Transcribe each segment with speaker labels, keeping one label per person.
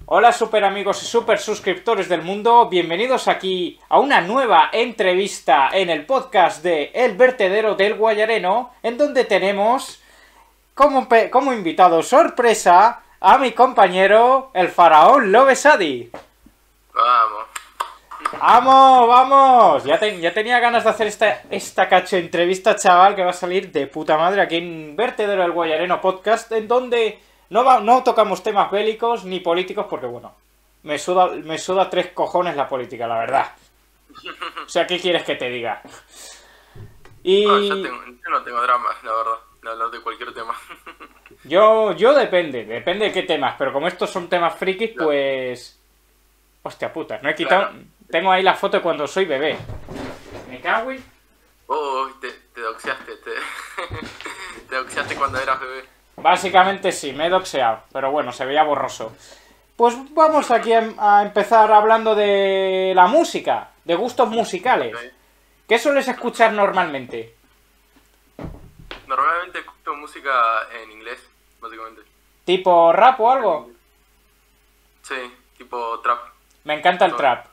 Speaker 1: Hola super amigos y super suscriptores del mundo, bienvenidos aquí a una nueva entrevista en el podcast de El Vertedero del Guayareno, en donde tenemos como invitado sorpresa a mi compañero, el faraón Lovesadi.
Speaker 2: Vamos.
Speaker 1: ¡Vamos, vamos! Ya tenía ganas de hacer esta cacho entrevista, chaval, que va a salir de puta madre aquí en Vertedero del Guayareno podcast, en donde no tocamos temas bélicos ni políticos, porque bueno, me suda tres cojones la política, la verdad. O sea, ¿qué quieres que te diga? Y
Speaker 2: No, yo no tengo drama, la verdad, de hablar de cualquier tema.
Speaker 1: yo depende de qué temas, pero como estos son temas frikis, pues... Hostia puta, no he quitado...
Speaker 2: Claro.
Speaker 1: Tengo ahí la foto de cuando soy bebé. Me cago en...
Speaker 2: Oh, te doxeaste, te doxeaste cuando eras bebé.
Speaker 1: Básicamente sí, me he doxeado, pero bueno, se veía borroso. Pues vamos aquí a empezar hablando de la música, de gustos musicales.
Speaker 2: Ok.
Speaker 1: ¿Qué sueles escuchar normalmente?
Speaker 2: Normalmente escucho música en inglés, básicamente.
Speaker 1: ¿Tipo rap o algo?
Speaker 2: Sí, tipo trap.
Speaker 1: Me encanta el trap,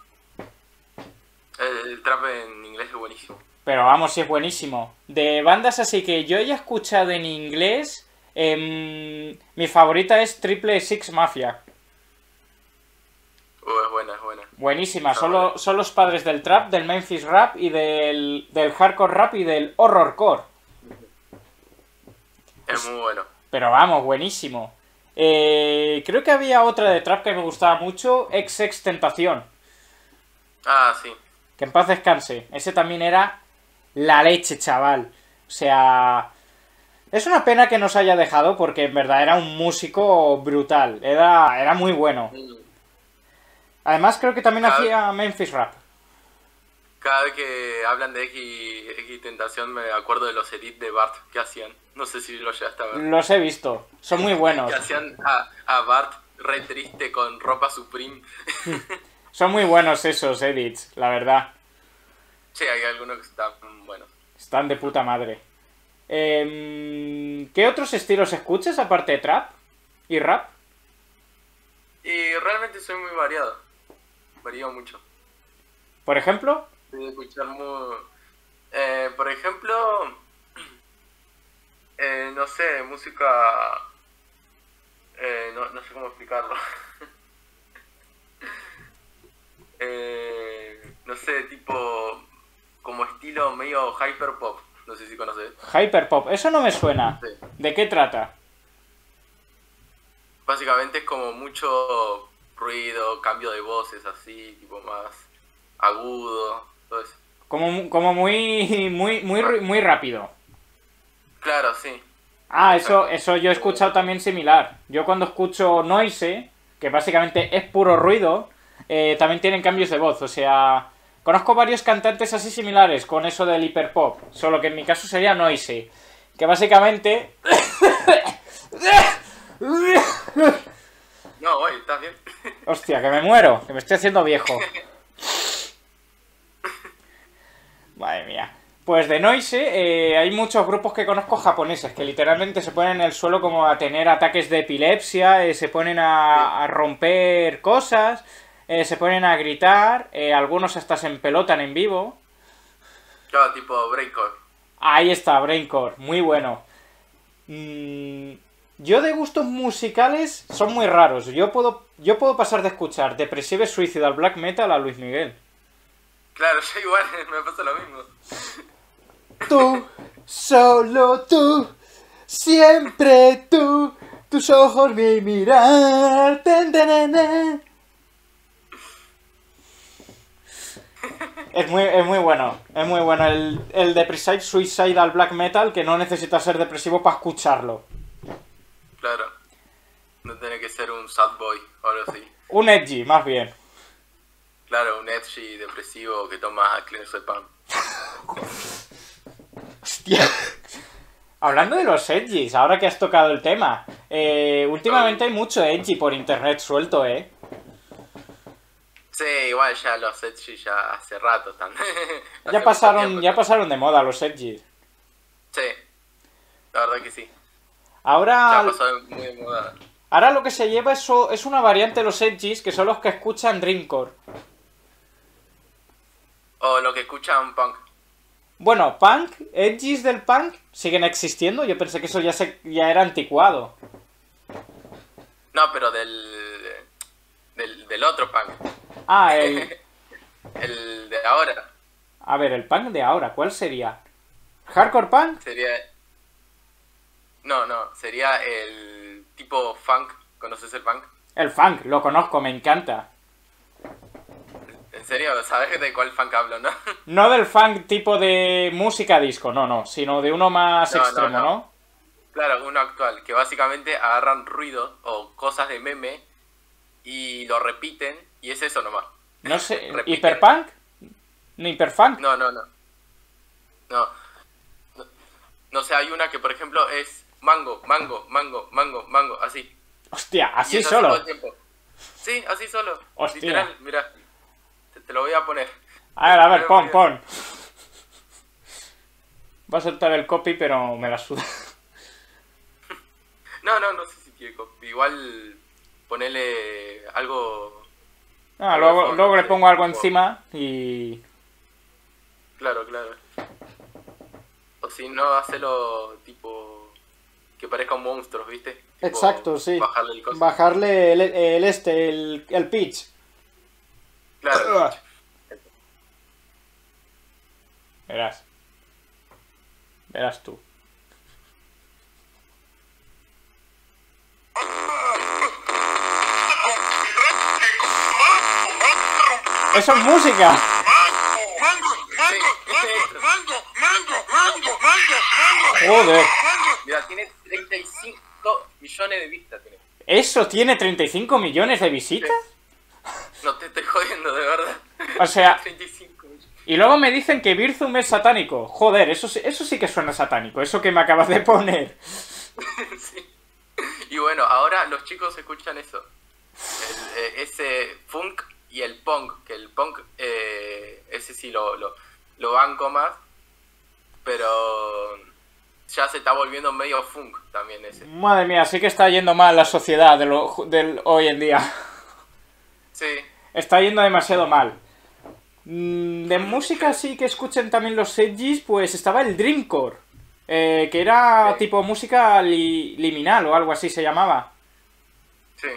Speaker 2: El trap en inglés es buenísimo.
Speaker 1: pero vamos, sí es buenísimo. De bandas así que yo haya escuchado en inglés, mi favorita es Triple Six Mafia.
Speaker 2: Es buena, es buena.
Speaker 1: Buenísima,
Speaker 2: Está buena.
Speaker 1: son los padres del trap, del Memphis rap y del hardcore rap y del horrorcore.
Speaker 2: Es muy bueno.
Speaker 1: Pero vamos, buenísimo. Creo que había otra de trap que me gustaba mucho, XX Tentación.
Speaker 2: Ah, sí.
Speaker 1: Que en paz descanse. Ese también era la leche, chaval. O sea... Es una pena que nos haya dejado porque en verdad era un músico brutal. Era muy bueno. Además creo que también
Speaker 2: Cada,
Speaker 1: hacía Memphis rap.
Speaker 2: cada vez que hablan de X Tentación me acuerdo de los edits de Bart que hacían. No sé si lo llegaste a ver.
Speaker 1: Los he visto. Son muy buenos.
Speaker 2: Que hacían a Bart re triste con ropa Supreme.
Speaker 1: Son muy buenos esos edits, la verdad.
Speaker 2: Sí, hay algunos que están buenos.
Speaker 1: Están de puta madre. ¿Qué otros estilos escuchas aparte de trap y rap?
Speaker 2: Y realmente soy muy variado. Varío mucho.
Speaker 1: Por ejemplo,
Speaker 2: Soy de escuchar muy... por ejemplo, no sé, música... no sé cómo explicarlo. No sé, tipo... Como estilo medio hyperpop. No sé si conoces.
Speaker 1: hyperpop. Eso no me suena.
Speaker 2: Sí.
Speaker 1: ¿De qué trata?
Speaker 2: Básicamente es como mucho ruido, cambio de voces así, tipo más agudo, todo eso.
Speaker 1: Como muy rápido.
Speaker 2: Claro, sí,
Speaker 1: Ah,
Speaker 2: exacto.
Speaker 1: eso yo he escuchado también similar. Yo cuando escucho noise, que básicamente es puro ruido, también tienen cambios de voz. O sea, conozco varios cantantes así similares con eso del hiperpop. Solo que en mi caso sería noise. Que básicamente...
Speaker 2: No, oye, ¿estás bien?
Speaker 1: Hostia, que me muero, que me estoy haciendo viejo. Madre mía. Pues de Noise, hay muchos grupos que conozco japoneses que literalmente se ponen en el suelo como a tener ataques de epilepsia, se ponen
Speaker 2: Sí.
Speaker 1: a romper cosas, se ponen a gritar, algunos hasta se empelotan en vivo.
Speaker 2: Claro, tipo breakcore.
Speaker 1: Ahí está, Braincore, muy bueno. Mm, yo de gustos musicales son muy raros. Yo puedo pasar de escuchar Depressive Suicidal Black Metal a Luis Miguel.
Speaker 2: Claro, yo igual me pasa lo mismo.
Speaker 1: Tú, solo tú, siempre tú, tus ojos mi mirar. Ten, ten, ten, ten. Es muy bueno, es muy bueno el Depressive Suicidal Black Metal, que no necesita ser depresivo para escucharlo.
Speaker 2: Claro, no tiene que ser un sad boy o algo así.
Speaker 1: Un edgy, más bien.
Speaker 2: Claro, un edgy depresivo que toma clonazepam.
Speaker 1: Hostia. Hablando de los edgys, ahora que has tocado el tema, últimamente hay mucho edgy por internet suelto, ¿eh?
Speaker 2: Sí, igual ya los edgy ya hace rato están. Hace
Speaker 1: Ya
Speaker 2: mucho tiempo.
Speaker 1: ya pasaron de moda los edgys.
Speaker 2: Sí, la verdad que sí. Ya
Speaker 1: Ahora,
Speaker 2: pasó muy de moda.
Speaker 1: Ahora lo que se lleva es una variante de los edgys, que son los que escuchan Dreamcore.
Speaker 2: O lo que escuchan punk.
Speaker 1: Bueno, punk, edgys del punk siguen existiendo. Yo pensé que eso ya era anticuado.
Speaker 2: No, pero del otro punk.
Speaker 1: Ah,
Speaker 2: El de ahora.
Speaker 1: A ver, el punk de ahora, ¿cuál sería? ¿Hardcore punk?
Speaker 2: Sería... No, sería el tipo funk. ¿Conoces el funk?
Speaker 1: El funk, lo conozco, me encanta.
Speaker 2: ¿En serio? ¿Sabes de cuál funk hablo, no?
Speaker 1: No del funk tipo de música disco, no, sino de uno más extremo, ¿no?
Speaker 2: Claro, uno actual, que básicamente agarran ruido o cosas de meme y lo repiten, y es eso nomás.
Speaker 1: No sé,
Speaker 2: Repiten.
Speaker 1: ¿hiperpunk? ¿No hiperfunk?
Speaker 2: No. No sé, hay una que por ejemplo es mango, así.
Speaker 1: Hostia,
Speaker 2: Y
Speaker 1: así
Speaker 2: es
Speaker 1: solo.
Speaker 2: todo el tiempo. Sí, así solo.
Speaker 1: Hostia.
Speaker 2: Literal, mira. Te lo voy a poner.
Speaker 1: A ver, pon. Va a soltar el copy, pero me la suda.
Speaker 2: No sé si tiene copy. Igual ponele algo...
Speaker 1: Ah,
Speaker 2: algo de
Speaker 1: luego
Speaker 2: fondo,
Speaker 1: le
Speaker 2: sí,
Speaker 1: pongo algo
Speaker 2: tipo-
Speaker 1: encima y...
Speaker 2: Claro. O si no, hacelo tipo... que parezca un monstruo, ¿viste? Tipo,
Speaker 1: Exacto, sí.
Speaker 2: Bajarle el coso.
Speaker 1: Bajarle el pitch.
Speaker 2: Claro.
Speaker 1: Verás tú. ¡Eso es música! Joder.
Speaker 2: Mira, tiene 35 millones de vistas. Tiene.
Speaker 1: ¿Eso tiene 35 millones de visitas?
Speaker 2: No te estoy jodiendo, de verdad.
Speaker 1: O sea,
Speaker 2: 35 millones.
Speaker 1: y luego me dicen que Birzum es satánico. Joder, eso sí que suena satánico. Eso que me acabas de poner.
Speaker 2: Sí. Y bueno, ahora los chicos escuchan eso. Ese funk y el punk. Que el punk, ese sí lo banco más. Pero ya se está volviendo medio funk también ese.
Speaker 1: Madre mía, sí que está yendo mal la sociedad del hoy en día.
Speaker 2: Sí.
Speaker 1: Está yendo demasiado mal. De música sí que escuchen también los edgys, pues estaba el Dreamcore. Que era
Speaker 2: Sí.
Speaker 1: tipo música liminal o algo así se llamaba.
Speaker 2: Sí.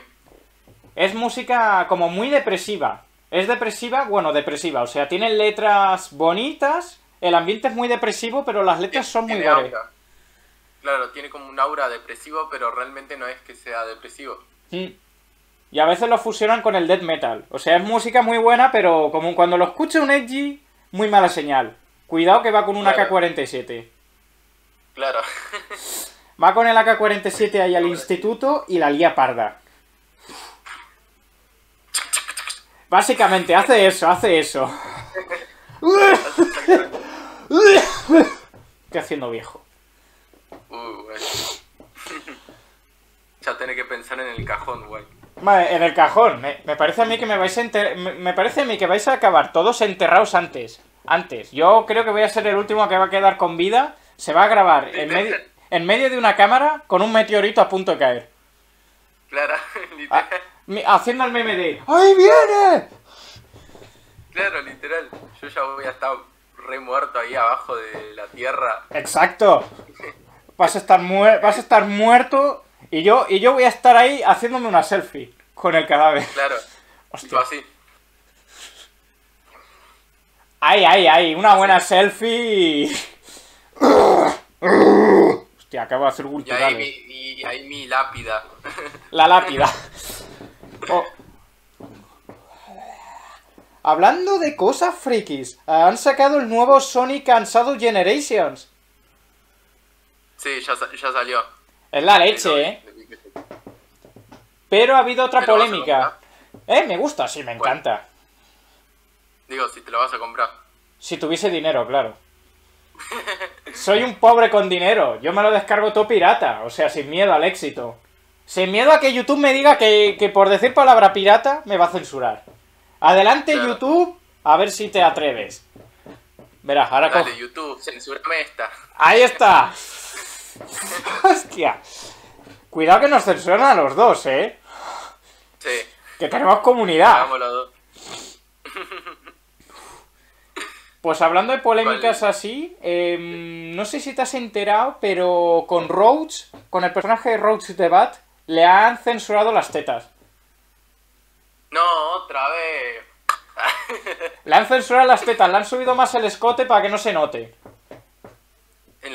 Speaker 1: Es música como muy depresiva. Es depresiva, bueno, depresiva. O sea, tiene letras bonitas. El ambiente es muy depresivo, pero las letras son muy
Speaker 2: Tiene
Speaker 1: gore.
Speaker 2: aura. Claro, tiene como un aura depresivo, pero realmente no es que sea depresivo.
Speaker 1: Mm. Y a veces lo fusionan con el death metal. O sea, es música muy buena, pero como cuando lo escucha un edgy, muy mala señal. Cuidado que va con un
Speaker 2: Claro.
Speaker 1: AK-47.
Speaker 2: Claro.
Speaker 1: Va con el AK-47 ahí al instituto y la lía parda. Básicamente, hace eso. Estoy haciendo viejo.
Speaker 2: Bueno. Ya tenés que pensar en el cajón, güey.
Speaker 1: Vale, en el cajón. Me parece a mí que me parece a mí que vais a acabar todos enterrados antes. Yo creo que voy a ser el último que va a quedar con vida. Se va a grabar en medio de una cámara con un meteorito a punto de caer.
Speaker 2: Claro, literal.
Speaker 1: Haciendo el meme de ¡ahí viene!
Speaker 2: Claro, literal. Yo ya voy a estar re muerto ahí abajo de la tierra.
Speaker 1: Exacto. Vas a estar muerto y yo voy a estar ahí haciéndome una selfie con el cadáver.
Speaker 2: Claro.
Speaker 1: Hostia.
Speaker 2: Tipo así.
Speaker 1: Ay, una buena selfie. Hostia, acabo de hacer
Speaker 2: Y
Speaker 1: culturales.
Speaker 2: ahí mi lápida.
Speaker 1: La lápida. Oh. Hablando de cosas frikis, han sacado el nuevo Sonic and Shadow Generations.
Speaker 2: Sí, ya salió.
Speaker 1: Es la leche, ¿eh? Pero ha habido otra
Speaker 2: ¿Te lo vas a
Speaker 1: polémica. Me gusta, sí, me encanta.
Speaker 2: Digo, si te lo vas a comprar.
Speaker 1: Si tuviese dinero, claro. Soy un pobre con dinero. Yo me lo descargo todo pirata. O sea, sin miedo al éxito. Sin miedo a que YouTube me diga que por decir palabra pirata me va a censurar. Adelante,
Speaker 2: Claro.
Speaker 1: YouTube, a ver si te atreves. Verás, ahora cojo.
Speaker 2: Dale, YouTube, censúrame esta.
Speaker 1: ¡Ahí está! ¡Hostia! Cuidado que nos censuran a los dos, ¿eh?
Speaker 2: Sí.
Speaker 1: Que tenemos comunidad.
Speaker 2: Hagamos los dos.
Speaker 1: Pues hablando de polémicas
Speaker 2: ¿Cuál?
Speaker 1: así, no sé si te has enterado, pero con Rhodes, con el personaje de Rhodes de Bat, le han censurado las tetas.
Speaker 2: No, otra vez.
Speaker 1: Le han censurado las tetas, le han subido más el escote para que no se note.
Speaker 2: En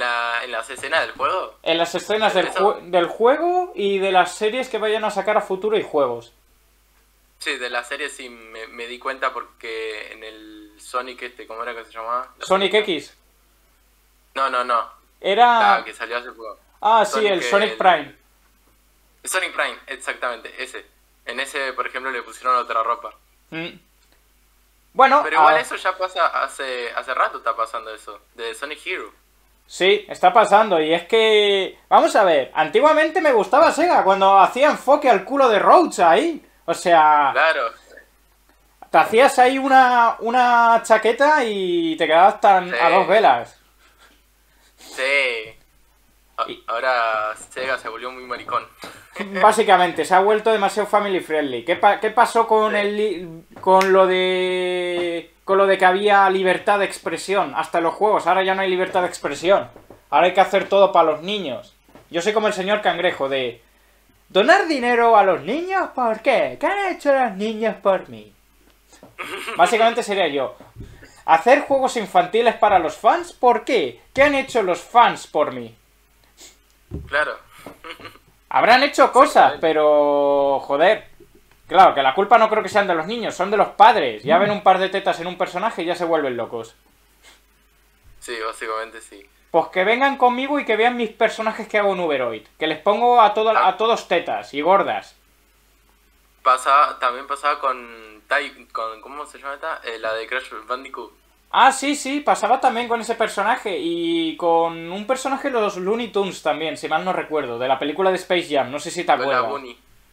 Speaker 2: las escenas del juego.
Speaker 1: En las escenas
Speaker 2: ¿Eso?
Speaker 1: del juego y de las series que vayan a sacar a futuro y juegos.
Speaker 2: Sí, de la serie sí me di cuenta porque en el Sonic ¿cómo era que se llamaba?
Speaker 1: Sonic X.
Speaker 2: No.
Speaker 1: Era...
Speaker 2: La que salió hace poco.
Speaker 1: Ah, sí, el Sonic Prime.
Speaker 2: Sonic Prime, exactamente, ese. En ese, por ejemplo, le pusieron otra ropa.
Speaker 1: Mm. Bueno,
Speaker 2: Pero igual eso ya pasa hace rato está pasando eso. De Sonic Hero.
Speaker 1: sí, está pasando. Y es que... Vamos a ver, antiguamente me gustaba Sega cuando hacía enfoque al culo de Rhodes ahí. O sea,
Speaker 2: Claro.
Speaker 1: te hacías ahí una chaqueta y te quedabas tan
Speaker 2: Sí.
Speaker 1: a dos velas.
Speaker 2: Sí. Ahora Sega se volvió muy maricón.
Speaker 1: Básicamente, se ha vuelto demasiado family friendly. ¿Qué pasó con
Speaker 2: Sí.
Speaker 1: con lo de que había libertad de expresión? Hasta en los juegos, ahora ya no hay libertad de expresión. Ahora hay que hacer todo para los niños. Yo soy como el señor Cangrejo de... ¿Donar dinero a los niños? ¿Por qué? ¿Qué han hecho los niños por mí? Básicamente sería yo. ¿Hacer juegos infantiles para los fans? ¿Por qué? ¿Qué han hecho los fans por mí?
Speaker 2: Claro.
Speaker 1: Habrán hecho cosas, pero... Joder. Claro, que la culpa no creo que sean de los niños, son de los padres. Ya ven un par de tetas en un personaje y ya se vuelven locos.
Speaker 2: Sí, básicamente sí.
Speaker 1: Pues que vengan conmigo y que vean mis personajes que hago en Uberoid. Que les pongo a todos tetas y gordas.
Speaker 2: También pasaba con ¿cómo se llama esta? La de Crash Bandicoot.
Speaker 1: Ah, sí, pasaba también con ese personaje. Y con un personaje de los Looney Tunes también, si mal no recuerdo. De la película de Space Jam, no sé si te acuerdas.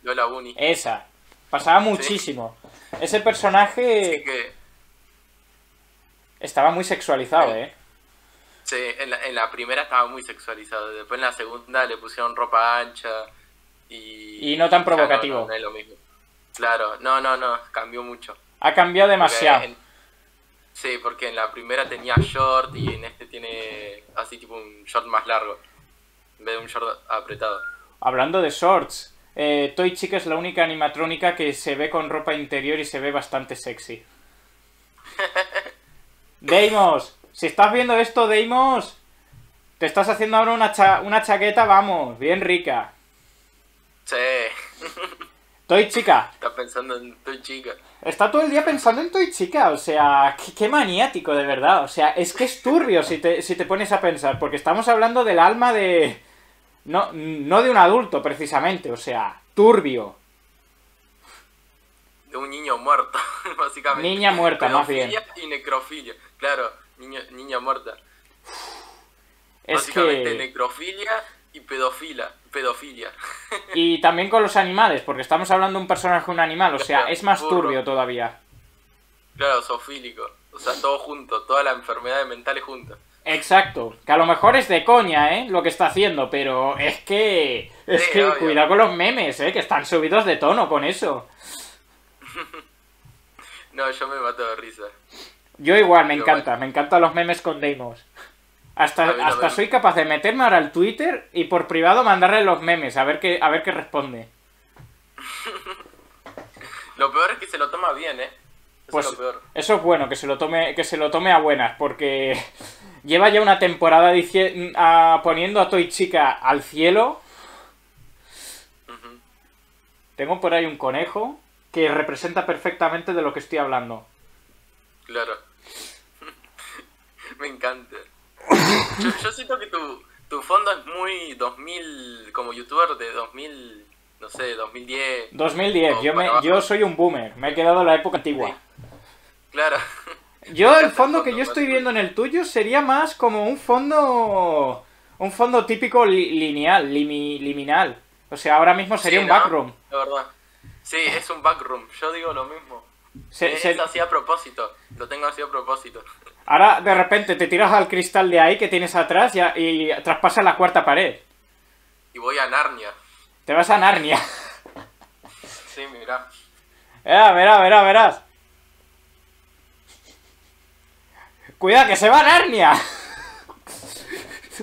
Speaker 2: Lola Bunny.
Speaker 1: Esa. Pasaba muchísimo. Ese personaje
Speaker 2: Sí que...
Speaker 1: estaba muy sexualizado, ¿eh?
Speaker 2: Sí, en la primera estaba muy sexualizado. Después en la segunda le pusieron ropa ancha. Y
Speaker 1: no tan
Speaker 2: ya
Speaker 1: provocativo.
Speaker 2: No es lo mismo. Claro, no, cambió mucho.
Speaker 1: Ha cambiado demasiado.
Speaker 2: Sí, porque en la primera tenía short y en este tiene así tipo un short más largo. En vez de un short apretado.
Speaker 1: Hablando de shorts, Toy Chica es la única animatrónica que se ve con ropa interior y se ve bastante sexy. Deimos, si estás viendo esto, Deimos, te estás haciendo ahora una chaqueta, vamos, bien rica.
Speaker 2: Sí.
Speaker 1: Toy Chica.
Speaker 2: Está pensando en tu chica.
Speaker 1: Está todo el día pensando en Toy Chica, o sea, qué maniático, de verdad. O sea, es que es turbio si te pones a pensar, porque estamos hablando del alma de... No de un adulto, precisamente, o sea, turbio.
Speaker 2: De un niño muerto, básicamente.
Speaker 1: Niña muerta, más bien.
Speaker 2: Pedofilia y necrofilia. Claro, niña muerta.
Speaker 1: Es
Speaker 2: Básicamente
Speaker 1: que...
Speaker 2: necrofilia y pedofilia.
Speaker 1: Y también con los animales, porque estamos hablando de un personaje, un animal, o sea,
Speaker 2: Claro,
Speaker 1: es más
Speaker 2: burro.
Speaker 1: turbio todavía.
Speaker 2: Claro, zoofílico. O sea, todo junto, todas las enfermedades mentales juntas.
Speaker 1: Exacto, que a lo mejor es de coña, lo que está haciendo, pero es que...
Speaker 2: Sí, obvio.
Speaker 1: Cuidado con los memes, que están subidos de tono con eso.
Speaker 2: No, yo me mato de risa.
Speaker 1: Yo igual, me
Speaker 2: Yo
Speaker 1: encantan los memes con Deimos.
Speaker 2: A mí no
Speaker 1: Hasta
Speaker 2: me-
Speaker 1: soy capaz de meterme ahora al Twitter y por privado mandarle los memes, a ver qué responde.
Speaker 2: Lo peor es que se lo toma bien, Eso
Speaker 1: Pues
Speaker 2: es lo peor.
Speaker 1: eso es bueno, que se lo tome a buenas, porque lleva ya una temporada poniendo a Toy Chica al cielo.
Speaker 2: Ujú.
Speaker 1: Tengo por ahí un conejo que representa perfectamente de lo que estoy hablando.
Speaker 2: Claro. Me encanta. Yo siento que tu fondo es muy 2000, como youtuber de 2000, no sé, 2010.
Speaker 1: 2010,
Speaker 2: O para abajo.
Speaker 1: yo soy un boomer, me he quedado en la época antigua.
Speaker 2: Claro.
Speaker 1: Yo el fondo que yo estoy viendo en el tuyo sería más como un fondo típico lineal, liminal. O sea, ahora mismo sería
Speaker 2: Sí,
Speaker 1: un
Speaker 2: ¿no?
Speaker 1: backroom.
Speaker 2: La verdad. Sí, es un backroom. Yo digo lo mismo. Es así a propósito. Lo tengo así a propósito.
Speaker 1: Ahora de repente te tiras al cristal de ahí que tienes atrás y traspasas la cuarta pared.
Speaker 2: Y voy a Narnia.
Speaker 1: Te vas a Narnia.
Speaker 2: Sí, mira.
Speaker 1: Verás. Cuidado, que se va a Narnia.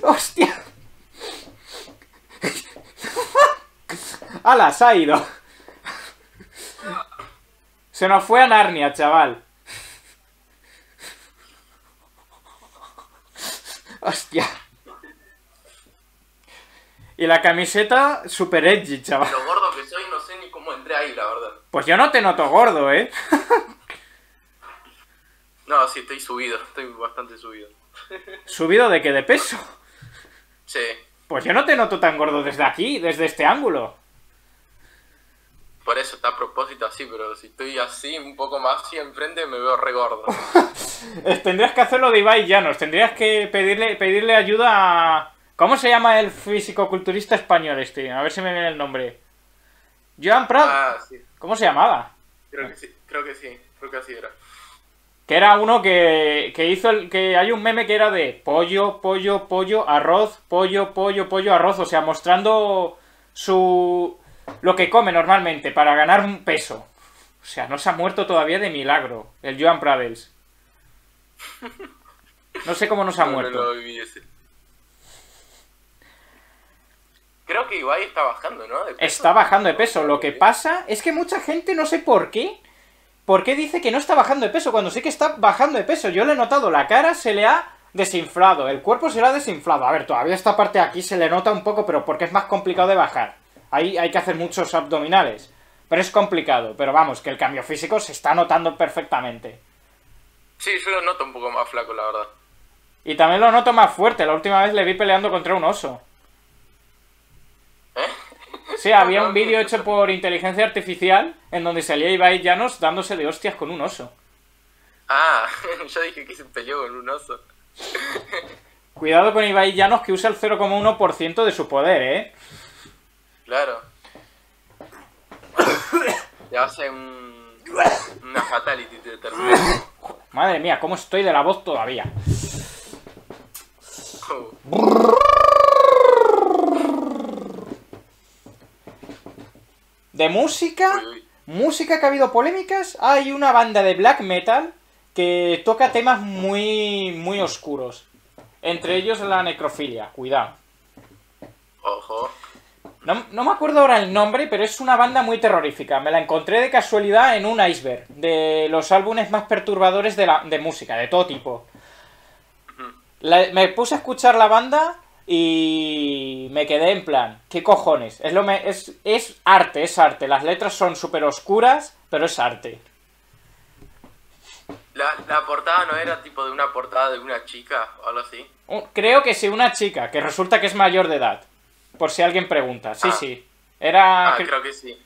Speaker 1: Hostia. ¡Hala! Se ha ido. Se nos fue a Narnia, chaval. Hostia. Y la camiseta super edgy, chaval.
Speaker 2: Lo gordo que soy, no sé ni cómo entré ahí, la verdad.
Speaker 1: Pues yo no te noto gordo, ¿eh?
Speaker 2: No, sí, estoy subido, estoy bastante subido.
Speaker 1: ¿Subido de qué? ¿De peso?
Speaker 2: Sí.
Speaker 1: Pues yo no te noto tan gordo desde aquí, desde este ángulo.
Speaker 2: Por eso está a propósito así, pero si estoy así, un poco más así enfrente, me veo re gordo.
Speaker 1: Tendrías que hacerlo de Ibai Llanos. Tendrías que pedirle ayuda a... ¿Cómo se llama el físico-culturista español este? A ver si me viene el nombre. Joan Prat.
Speaker 2: Ah, sí.
Speaker 1: ¿Cómo se llamaba?
Speaker 2: Creo que sí, creo que así era.
Speaker 1: Que era uno que hizo el... Que hay un meme que era de pollo, pollo, pollo, arroz, pollo, pollo, pollo, arroz. O sea, mostrando lo que come normalmente para ganar un peso. O sea, no se ha muerto todavía de milagro el Joan Pradels. No sé cómo no se ha muerto.
Speaker 2: No viví ese. Creo que Ibai está bajando, ¿no? De peso.
Speaker 1: Está bajando de peso. Lo que pasa es que mucha gente, no sé por qué dice que no está bajando de peso cuando sí que está bajando de peso. Yo le he notado, la cara se le ha desinflado, el cuerpo se le ha desinflado. A ver, todavía esta parte de aquí se le nota un poco, pero porque es más complicado de bajar. Ahí hay que hacer muchos abdominales. Pero es complicado. Pero vamos, que el cambio físico se está notando perfectamente.
Speaker 2: Sí, yo lo noto un poco más flaco, la verdad.
Speaker 1: Y también lo noto más fuerte. La última vez le vi peleando contra un oso.
Speaker 2: ¿Eh?
Speaker 1: Sí, había un vídeo hecho por inteligencia artificial en donde salía Ibai Llanos dándose de hostias con un oso.
Speaker 2: Ah, yo dije que se peleó con un oso.
Speaker 1: Cuidado con Ibai Llanos, que usa el 0,1% de su poder, ¿eh?
Speaker 2: Claro. Te hace una fatality, te termina.
Speaker 1: Madre mía, cómo estoy de la voz todavía. De música, música que ha habido polémicas, hay una banda de black metal que toca temas muy oscuros. Entre ellos la necrofilia, cuidado.
Speaker 2: Ojo.
Speaker 1: No me acuerdo ahora el nombre, pero es una banda muy terrorífica. Me la encontré de casualidad en un iceberg, de los álbumes más perturbadores de música, de todo tipo. Me puse a escuchar la banda y me quedé en plan, ¿qué cojones? Es arte, es arte. Las letras son súper oscuras, pero es arte.
Speaker 2: La portada no era tipo de una portada de una chica o algo así.
Speaker 1: Creo que sí, una chica, que resulta que es mayor de edad. Por si alguien pregunta. Sí, sí. Era...
Speaker 2: creo que sí.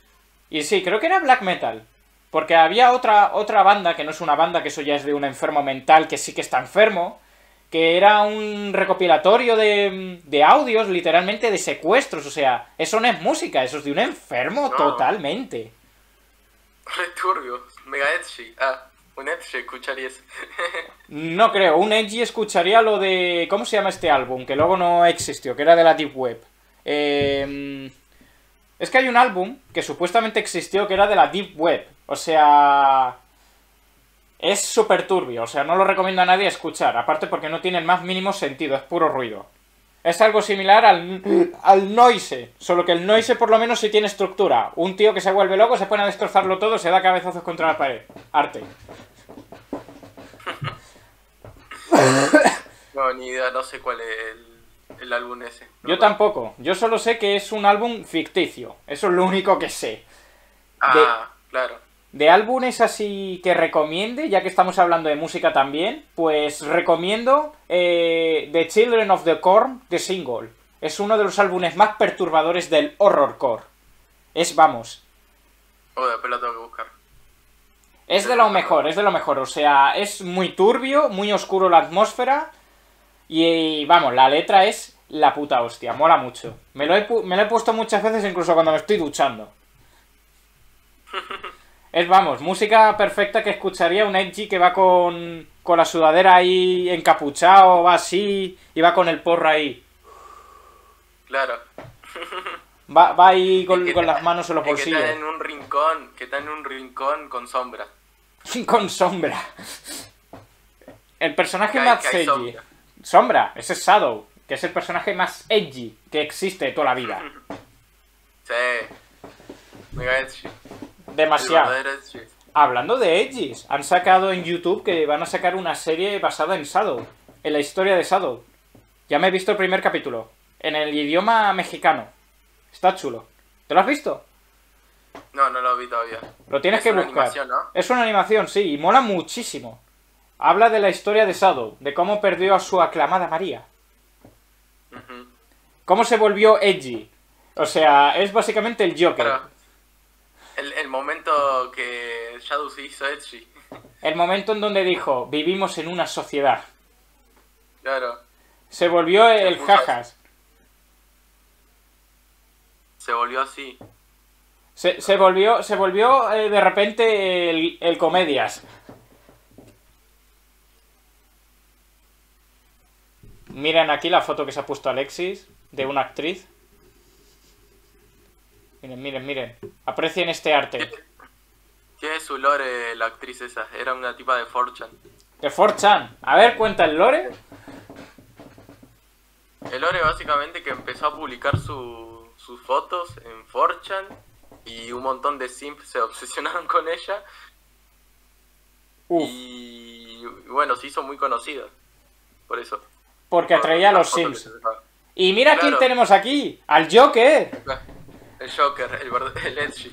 Speaker 1: Y sí, creo que era black metal. Porque había otra banda, que no es una banda, que eso ya es de un enfermo mental, que sí que está enfermo, que era un recopilatorio de audios, literalmente de secuestros. O sea, eso no es música, eso es de un enfermo totalmente.
Speaker 2: Re turbio. Mega edgy. Un edgy escucharía eso.
Speaker 1: No creo, un edgy escucharía lo de... ¿Cómo se llama este álbum? Que luego no existió, que era de la Deep Web. Es que hay un álbum que supuestamente existió que era de la Deep Web. O sea... Es súper turbio, o sea, no lo recomiendo a nadie escuchar. Aparte porque no tiene el más mínimo sentido, es puro ruido. Es algo similar al noise, solo que el noise por lo menos sí tiene estructura. Un tío que se vuelve loco, se pone a destrozarlo todo, se da cabezazos contra la pared. Arte.
Speaker 2: No, ni idea, no sé cuál es el álbum ese. No,
Speaker 1: yo tampoco, yo solo sé que es un álbum ficticio. Eso es lo único que sé.
Speaker 2: Claro.
Speaker 1: De álbumes así que recomiende, ya que estamos hablando de música también, pues recomiendo The Children of the Corn, The Single. Es uno de los álbumes más perturbadores del horrorcore. Vamos.
Speaker 2: Después lo tengo que buscar.
Speaker 1: Es de lo mejor, o sea, es muy turbio, muy oscuro la atmósfera y vamos, la letra es la puta hostia, mola mucho. Me lo he puesto muchas veces incluso cuando me estoy duchando. Vamos, música perfecta que escucharía un edgy que va con la sudadera ahí encapuchado, va así y va con el porro ahí.
Speaker 2: Claro.
Speaker 1: Va ahí con
Speaker 2: Que
Speaker 1: las manos en los
Speaker 2: que
Speaker 1: bolsillos.
Speaker 2: está en un rincón con sombra.
Speaker 1: Con sombra. El personaje
Speaker 2: Que
Speaker 1: más
Speaker 2: hay
Speaker 1: edgy.
Speaker 2: sombra.
Speaker 1: Sombra, ese es Shadow, que es el personaje más edgy que existe de toda la vida.
Speaker 2: Sí. Mega edgy.
Speaker 1: Demasiado.
Speaker 2: El verdadero edgy.
Speaker 1: Hablando de edgys, han sacado en YouTube que van a sacar una serie basada en Shadow, en la historia de Shadow. Ya me he visto el primer capítulo, en el idioma mexicano. Está chulo. ¿Te lo has visto?
Speaker 2: No, no lo vi todavía.
Speaker 1: Lo tienes
Speaker 2: Es
Speaker 1: que
Speaker 2: una
Speaker 1: buscar.
Speaker 2: animación, ¿no?
Speaker 1: Es una animación, sí, y mola muchísimo. Habla de la historia de Shadow, de cómo perdió a su aclamada María.
Speaker 2: Ujú.
Speaker 1: Cómo se volvió edgy. O sea, es básicamente el Joker.
Speaker 2: Claro. El momento que Shadow se hizo edgy.
Speaker 1: El momento en donde dijo, vivimos en una sociedad.
Speaker 2: Claro.
Speaker 1: Se volvió el
Speaker 2: puso
Speaker 1: jajas.
Speaker 2: Se volvió así.
Speaker 1: Se volvió de repente el comedias. Miren aquí la foto que se ha puesto Alexis de una actriz. Miren, miren, miren. Aprecien este arte.
Speaker 2: Tiene su lore la actriz esa. Era una tipa de 4chan.
Speaker 1: De 4chan. A ver, cuenta el lore.
Speaker 2: El lore básicamente que empezó a publicar sus fotos en 4chan y un montón de simps se obsesionaron con ella.
Speaker 1: Uf,
Speaker 2: Y bueno, se hizo muy conocida. Por eso.
Speaker 1: porque
Speaker 2: Por
Speaker 1: atraía a
Speaker 2: las
Speaker 1: los
Speaker 2: fotos
Speaker 1: Sims.
Speaker 2: que se sacaba.
Speaker 1: Y mira quién
Speaker 2: Claro.
Speaker 1: tenemos aquí. Al Joker.
Speaker 2: El Joker, el edgy.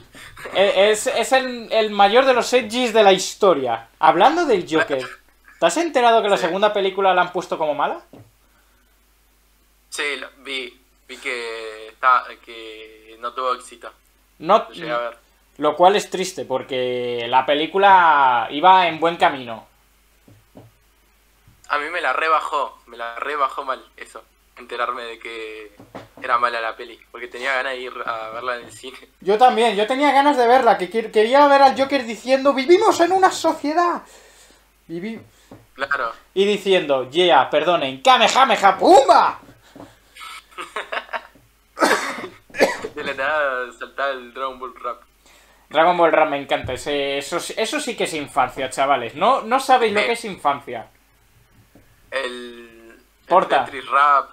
Speaker 1: Es el mayor de los edgys de la historia. Hablando del Joker, ¿te has enterado que la
Speaker 2: Sí.
Speaker 1: segunda película la han puesto como mala?
Speaker 2: Sí, vi que no tuvo éxito.
Speaker 1: No,
Speaker 2: Lo llegué a ver.
Speaker 1: lo cual es triste porque la película iba en buen camino.
Speaker 2: A mí me la rebajó mal eso, enterarme de que era mala la peli, porque tenía ganas de ir a verla en el cine.
Speaker 1: Yo también, yo tenía ganas de verla, que quería ver al Joker diciendo vivimos en una sociedad.
Speaker 2: Claro,
Speaker 1: Y diciendo, yeah, perdonen, Kamehameha, ¡pumba!
Speaker 2: de la nada saltaba el Dragon Ball Rap.
Speaker 1: Dragon Ball Rap me encanta, eso sí que es infancia, chavales. No sabéis lo que es infancia.
Speaker 2: El
Speaker 1: Porta.
Speaker 2: Tetris Rap,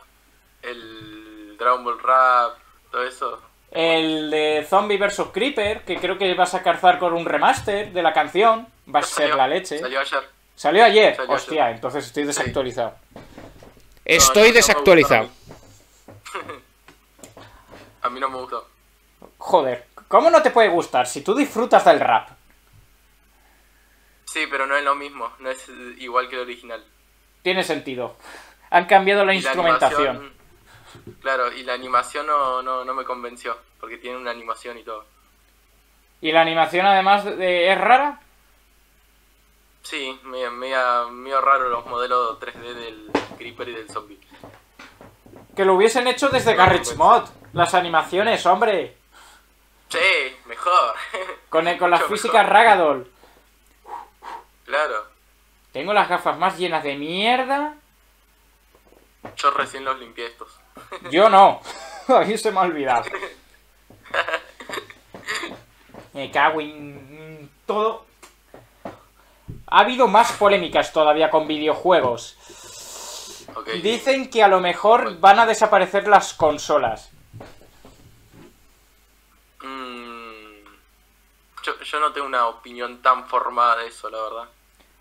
Speaker 2: el Dragon Ball Rap, todo eso.
Speaker 1: El de Zombie vs Creeper, que creo que va a sacar Zarkor un remaster de la canción. Va a ser la leche.
Speaker 2: Salió ayer.
Speaker 1: ¿Salió ayer?
Speaker 2: Salió
Speaker 1: Hostia,
Speaker 2: ayer.
Speaker 1: entonces estoy desactualizado.
Speaker 2: No,
Speaker 1: Estoy
Speaker 2: no me
Speaker 1: desactualizado.
Speaker 2: gustó a mí no me gustó.
Speaker 1: Joder, ¿cómo no te puede gustar si tú disfrutas del rap?
Speaker 2: Sí, pero no es lo mismo, no es igual que el original.
Speaker 1: Tiene sentido. Han cambiado la
Speaker 2: Y
Speaker 1: instrumentación.
Speaker 2: animación- claro, y la animación no me convenció, porque tiene una animación y todo.
Speaker 1: Y la animación además es rara.
Speaker 2: Sí, medio raro los modelos 3D del Creeper y del zombie.
Speaker 1: Que lo hubiesen hecho desde Garage Mod. Las animaciones, hombre.
Speaker 2: Sí, mejor.
Speaker 1: Con las
Speaker 2: Mucho
Speaker 1: físicas
Speaker 2: mejor.
Speaker 1: Ragdoll.
Speaker 2: Claro,
Speaker 1: Tengo las gafas más llenas de mierda.
Speaker 2: yo recién los limpié estos.
Speaker 1: Yo no. A mí se me ha olvidado. Me cago en todo. Ha habido más polémicas todavía con videojuegos.
Speaker 2: Ok.
Speaker 1: Dicen que a lo mejor van a desaparecer las consolas.
Speaker 2: Yo no tengo una opinión tan formada de eso, la verdad.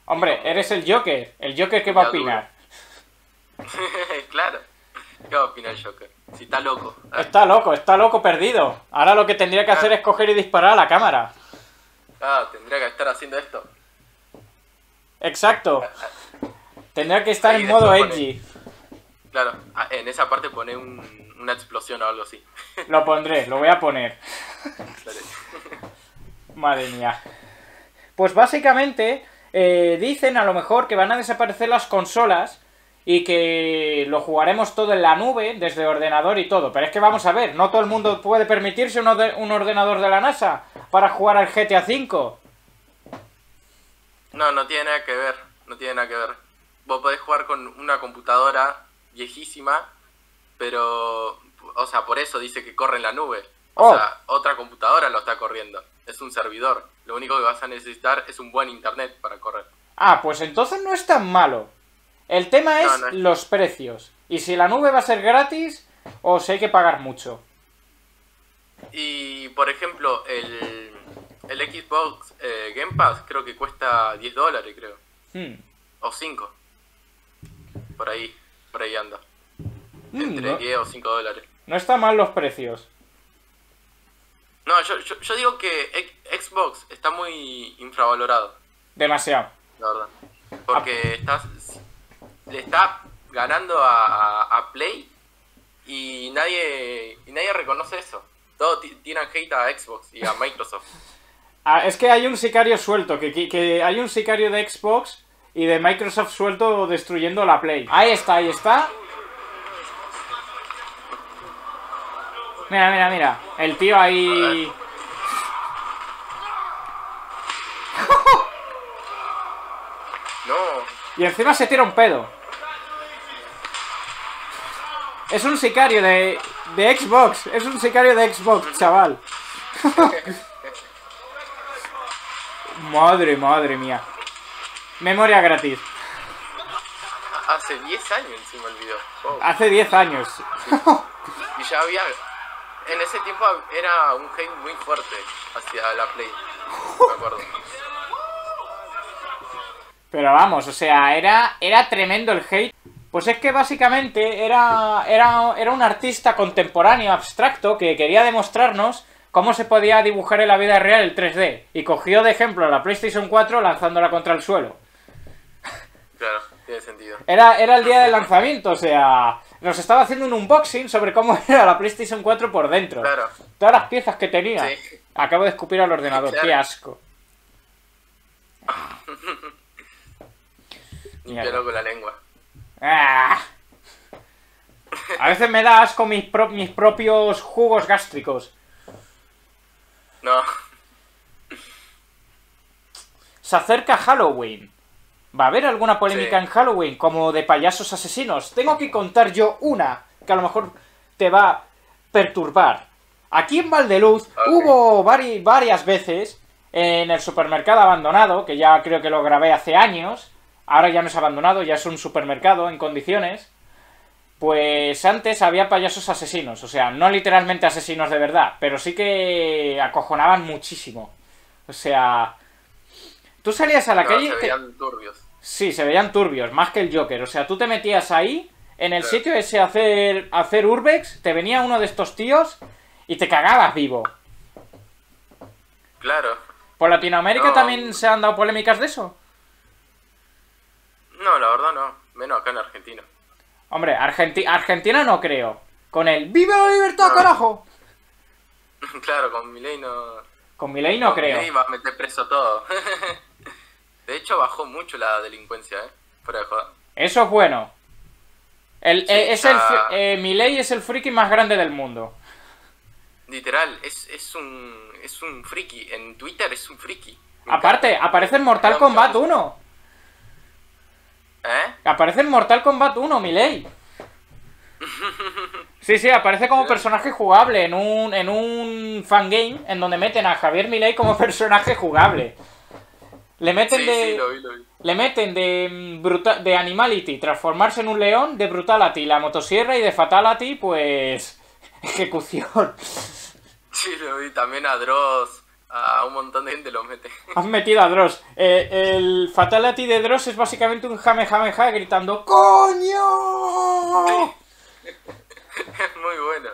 Speaker 1: Hombre, eres el Joker. ¿El Joker qué va a
Speaker 2: Ya
Speaker 1: opinar?
Speaker 2: Claro. ¿Qué va a opinar el Joker? Si está loco.
Speaker 1: Está loco perdido. Ahora lo que tendría que hacer es coger y disparar a la cámara.
Speaker 2: Ah, tendría que estar haciendo esto.
Speaker 1: Exacto. Tendría que estar
Speaker 2: Ahí
Speaker 1: en modo
Speaker 2: después pone-
Speaker 1: edgy.
Speaker 2: Claro, en esa parte pone una explosión o algo así.
Speaker 1: Lo pondré, lo voy a poner.
Speaker 2: Dale.
Speaker 1: Madre mía. Pues básicamente dicen a lo mejor que van a desaparecer las consolas y que lo jugaremos todo en la nube, desde ordenador y todo. Pero es que vamos a ver, no todo el mundo puede permitirse un ordenador de la NASA para jugar al GTA V.
Speaker 2: No tiene nada que ver. No tiene nada que ver. Vos podés jugar con una computadora viejísima, pero... O sea, por eso dice que corre en la nube. O
Speaker 1: Oh.
Speaker 2: sea, otra computadora lo está corriendo. Es un servidor. Lo único que vas a necesitar es un buen internet para correr.
Speaker 1: Ah, pues entonces no es tan malo. El tema es
Speaker 2: No es-
Speaker 1: los precios. Y si la nube va a ser gratis o si hay que pagar mucho.
Speaker 2: Y, por ejemplo, el Xbox Game Pass creo que cuesta $10, creo.
Speaker 1: Hmm.
Speaker 2: O 5. Por ahí anda.
Speaker 1: Mm,
Speaker 2: Entre
Speaker 1: no,
Speaker 2: 10 o $5.
Speaker 1: no están mal los precios.
Speaker 2: No, yo digo que Xbox está muy infravalorado,
Speaker 1: Demasiado.
Speaker 2: la verdad. Porque le está ganando a Play y nadie reconoce eso. Todos tiran hate a Xbox y a Microsoft.
Speaker 1: Ah, es que hay un sicario suelto, que hay un sicario de Xbox y de Microsoft suelto destruyendo la Play. Ahí está, ahí está. Mira, mira, mira. El tío ahí...
Speaker 2: No,
Speaker 1: Y encima se tira un pedo. Es un sicario de Xbox. Es un sicario de Xbox, chaval. Madre mía. Memoria gratis.
Speaker 2: hace 10 años encima el video. Oh.
Speaker 1: Hace 10 años.
Speaker 2: Y ya había... En ese tiempo era un hate muy fuerte hacia la Play. Me acuerdo.
Speaker 1: Pero vamos, o sea, era tremendo el hate. Pues es que básicamente era un artista contemporáneo, abstracto, que quería demostrarnos cómo se podía dibujar en la vida real el 3D. Y cogió de ejemplo la PlayStation 4 lanzándola contra el suelo.
Speaker 2: Claro, tiene sentido.
Speaker 1: Era el día del lanzamiento, o sea... Nos estaba haciendo un unboxing sobre cómo era la PlayStation 4 por dentro.
Speaker 2: Claro.
Speaker 1: Todas las piezas que tenía.
Speaker 2: Sí.
Speaker 1: Acabo de escupir al ordenador,
Speaker 2: Claro.
Speaker 1: qué asco.
Speaker 2: Limpiarlo con la lengua.
Speaker 1: ¡Ah! A veces me da asco mis propios jugos gástricos.
Speaker 2: No.
Speaker 1: Se acerca Halloween. ¿Va a haber alguna polémica
Speaker 2: Sí.
Speaker 1: en Halloween? Como de payasos asesinos. Tengo que contar yo una, que a lo mejor te va a perturbar. Aquí en Valdeluz hubo varias veces en el supermercado abandonado, que ya creo que lo grabé hace años. Ahora ya no es abandonado, ya es un supermercado en condiciones. Pues antes había payasos asesinos, o sea, no literalmente asesinos de verdad, pero sí que acojonaban muchísimo. O sea, tú salías a la
Speaker 2: No,
Speaker 1: calle...
Speaker 2: se
Speaker 1: te-
Speaker 2: veían turbios.
Speaker 1: Sí, se veían turbios, más que el Joker. O sea, tú te metías ahí, en el
Speaker 2: Claro.
Speaker 1: sitio ese a hacer urbex, te venía uno de estos tíos y te cagabas vivo.
Speaker 2: Claro.
Speaker 1: ¿Por Latinoamérica
Speaker 2: No.
Speaker 1: también se han dado polémicas de eso?
Speaker 2: No, la verdad no. Menos acá en Argentina.
Speaker 1: Hombre, Argentina no creo. Con el ¡Viva la libertad,
Speaker 2: No.
Speaker 1: carajo!
Speaker 2: Claro, con Milei no...
Speaker 1: Con Milei no
Speaker 2: con
Speaker 1: creo.
Speaker 2: Milei va a meter preso todo. De hecho, bajó mucho la delincuencia, fuera de joda.
Speaker 1: Eso es bueno.
Speaker 2: ya-
Speaker 1: Milei es el friki más grande del mundo.
Speaker 2: Literal, es un friki. En Twitter es un friki. Me
Speaker 1: Aparte,
Speaker 2: encanta.
Speaker 1: aparece en Mortal
Speaker 2: No,
Speaker 1: Kombat
Speaker 2: no.
Speaker 1: 1.
Speaker 2: ¿Eh?
Speaker 1: Aparece en Mortal Kombat 1, Milei. Sí, sí, aparece como personaje jugable en un fangame en donde meten a Javier Milei como personaje jugable. Le meten
Speaker 2: Sí,
Speaker 1: de...
Speaker 2: sí, lo vi.
Speaker 1: Le meten de Animality, transformarse en un león, de Brutality, la motosierra, y de Fatality, pues... ejecución.
Speaker 2: Sí, lo vi. También a Dross, a un montón de gente lo mete.
Speaker 1: Has metido a Dross. El Fatality de Dross es básicamente un Jamejameja gritando ¡Coño!
Speaker 2: Es muy bueno.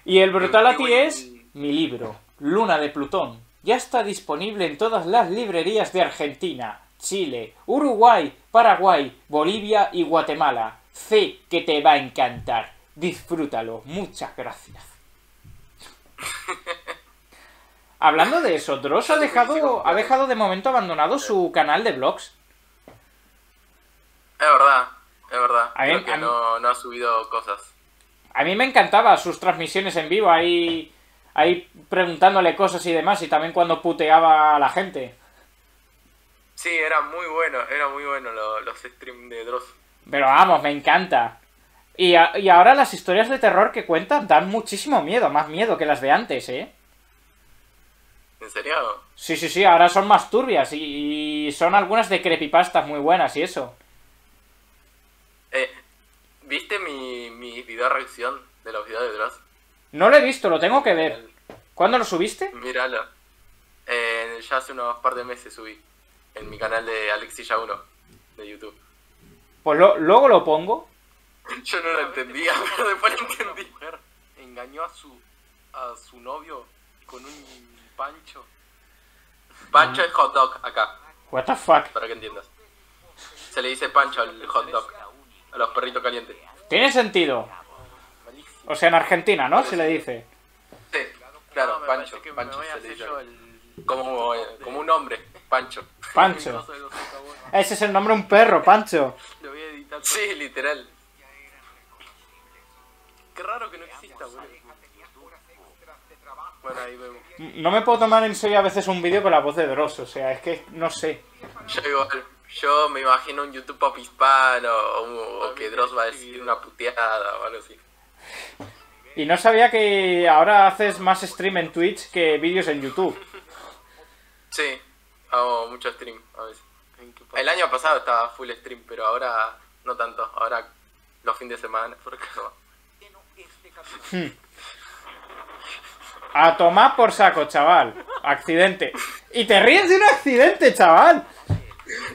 Speaker 1: Y el Brutality
Speaker 2: Qué buen-
Speaker 1: es mi libro, Luna de Plutón. Ya está disponible en todas las librerías de Argentina, Chile, Uruguay, Paraguay, Bolivia y Guatemala. Sé que te va a encantar. Disfrútalo. Muchas gracias. Hablando de eso, Dross ha dejado de momento abandonado su canal de vlogs.
Speaker 2: Es verdad, es verdad.
Speaker 1: A
Speaker 2: Creo
Speaker 1: mí-
Speaker 2: que
Speaker 1: a mí-
Speaker 2: no ha subido cosas.
Speaker 1: A mí me encantaba sus transmisiones en vivo, ahí preguntándole cosas y demás, y también cuando puteaba a la gente.
Speaker 2: Sí, era muy bueno los streams de Dross.
Speaker 1: Pero vamos, me encanta. Y ahora las historias de terror que cuentan dan muchísimo miedo, más miedo que las de antes, ¿eh?
Speaker 2: ¿En serio?
Speaker 1: Sí, sí, sí, ahora son más turbias y son algunas de creepypastas muy buenas y eso.
Speaker 2: ¿Viste mi video reacción de los videos de Dross?
Speaker 1: No lo he visto, lo tengo que ver. ¿Cuándo lo subiste?
Speaker 2: Míralo. Ya hace unos par de meses subí. En mi canal de Alexilla 1 de YouTube.
Speaker 1: Pues luego lo pongo.
Speaker 2: Yo no lo entendía, pero después lo entendí. Engañó a su novio con un pancho. Pancho es hot dog acá,
Speaker 1: What the fuck.
Speaker 2: para que entiendas. Se le dice pancho al hot dog, a los perritos calientes.
Speaker 1: Tiene sentido. O sea, en Argentina, ¿no? Se le dice.
Speaker 2: Sí, claro, pancho, pancho se le dice. Como un hombre, Pancho.
Speaker 1: Pancho. Ese es el nombre de un perro, Pancho.
Speaker 2: Lo voy a editar. Sí, literal. Qué raro que no exista, boludo. Bueno, ahí vemos.
Speaker 1: No me puedo tomar en serio a veces un vídeo con la voz de Dross, o sea, es que no sé.
Speaker 2: Yo me imagino un YouTube pop hispano o que Dross va a decir una puteada o algo así.
Speaker 1: Y no sabía que ahora haces más stream en Twitch que vídeos en YouTube.
Speaker 2: Sí, hago mucho stream a veces. El año pasado estaba full stream, pero ahora no tanto. Ahora los fines de semana, porque no.
Speaker 1: A tomar por saco, chaval. Accidente. Y te ríes de un accidente, chaval.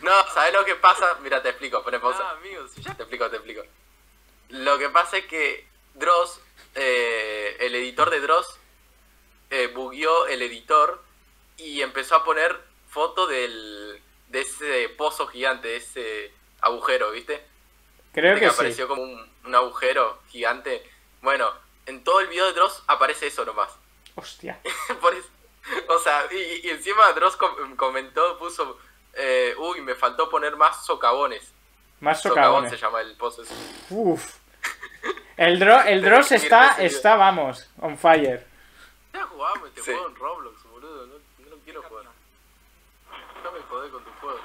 Speaker 2: No, ¿sabes lo que pasa? Mira, te explico, poné pausa. Amigos, ya te explico. Lo que pasa es que Dross, el editor de Dross, bugueó el editor y empezó a poner foto de ese pozo gigante, de ese agujero, ¿viste?
Speaker 1: Creo que sí.
Speaker 2: Apareció como un agujero gigante. Bueno, en todo el video de Dross aparece eso nomás.
Speaker 1: Hostia.
Speaker 2: Por eso, o sea, y encima Dross comentó, puso, uy, me faltó poner más socavones.
Speaker 1: Más
Speaker 2: Socavón
Speaker 1: socavones.
Speaker 2: se llama el pozo ese.
Speaker 1: Uf. El Dross está, vamos, on fire.
Speaker 2: Ya jugamos este juego en Roblox, boludo, no lo quiero jugar. No me jodés con tu juego.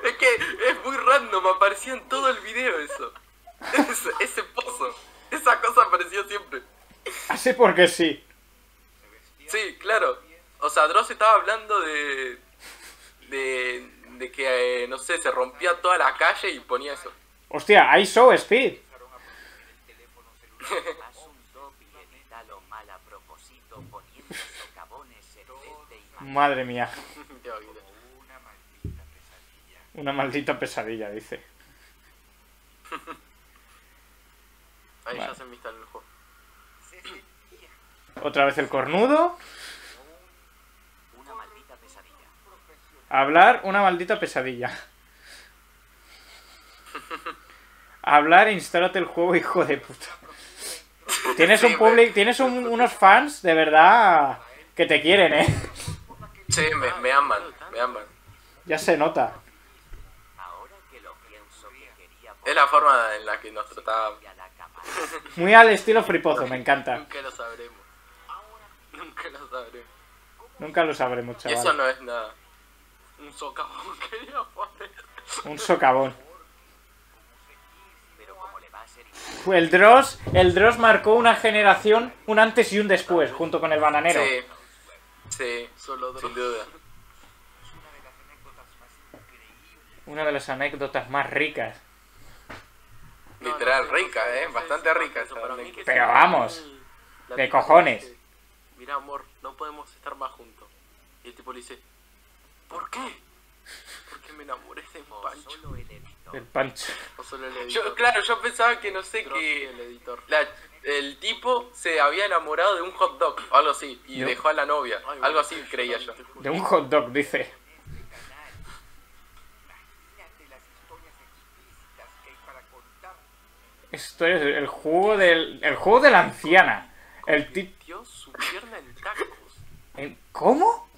Speaker 2: Es que es muy random, apareció en todo el video eso. Ese pozo, esa cosa apareció siempre.
Speaker 1: Así porque sí.
Speaker 2: Sí, claro. O sea, Dross estaba hablando de que, no sé, se rompía toda la calle y ponía eso.
Speaker 1: Hostia, hay show speed. Madre mía. Una maldita pesadilla, dice.
Speaker 2: Ahí
Speaker 1: vale.
Speaker 2: ya se me instaló el juego.
Speaker 1: Otra vez el cornudo. Hablar, una maldita pesadilla. Hablar, instálate el juego, hijo de puta. Tienes un public, tienes unos fans de verdad que te quieren, ¿eh?
Speaker 2: Sí, me aman, me aman.
Speaker 1: Ya se nota.
Speaker 2: Es la forma en la que nos trataban.
Speaker 1: Muy al estilo fripozo, me encanta.
Speaker 2: Nunca lo sabremos. Nunca lo sabremos.
Speaker 1: Nunca lo sabremos,
Speaker 2: Y eso
Speaker 1: chaval.
Speaker 2: no es nada. Un socavón quería poner.
Speaker 1: Un socavón. El Dross marcó una generación, un antes y un después, junto con el bananero.
Speaker 2: Sí, sí, solo sin duda.
Speaker 1: Una de las anécdotas más ricas.
Speaker 2: Literal, rica, bastante rica esa anécdota.
Speaker 1: Pero vamos, de cojones.
Speaker 2: Mira, amor, no podemos estar más juntos. Y el tipo le dice, ¿por qué? Porque me enamoré de Pancho.
Speaker 1: El Pancho.
Speaker 2: O solo el editor. Yo pensaba que, no sé, que el editor. El tipo se había enamorado de un hot dog o algo así y
Speaker 1: ¿Yo?
Speaker 2: dejó a la novia. Algo así creía yo.
Speaker 1: De un hot dog, dice. Esto es el juego de la anciana. El tip.
Speaker 2: Metió su pierna en tacos.
Speaker 1: ¿Cómo?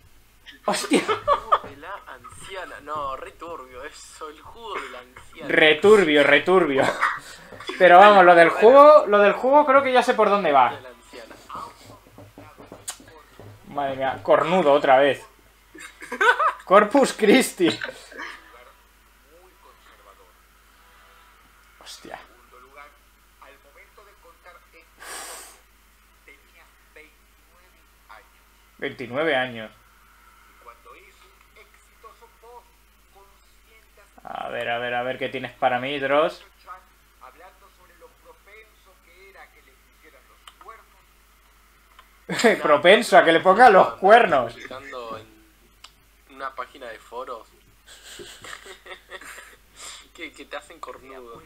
Speaker 1: Hostia.
Speaker 2: El jugo de la anciana. No, re turbio eso, el jugo de la anciana.
Speaker 1: Returbio. Pero vamos, lo del juego creo que ya sé por dónde va.
Speaker 2: De la anciana.
Speaker 1: Madre mía, cornudo otra vez. Corpus Christi. 29 años. A ver qué tienes para mí, Dross. Propenso a que le ponga los cuernos.
Speaker 2: Publicando en una página de foros que te hacen cornudo.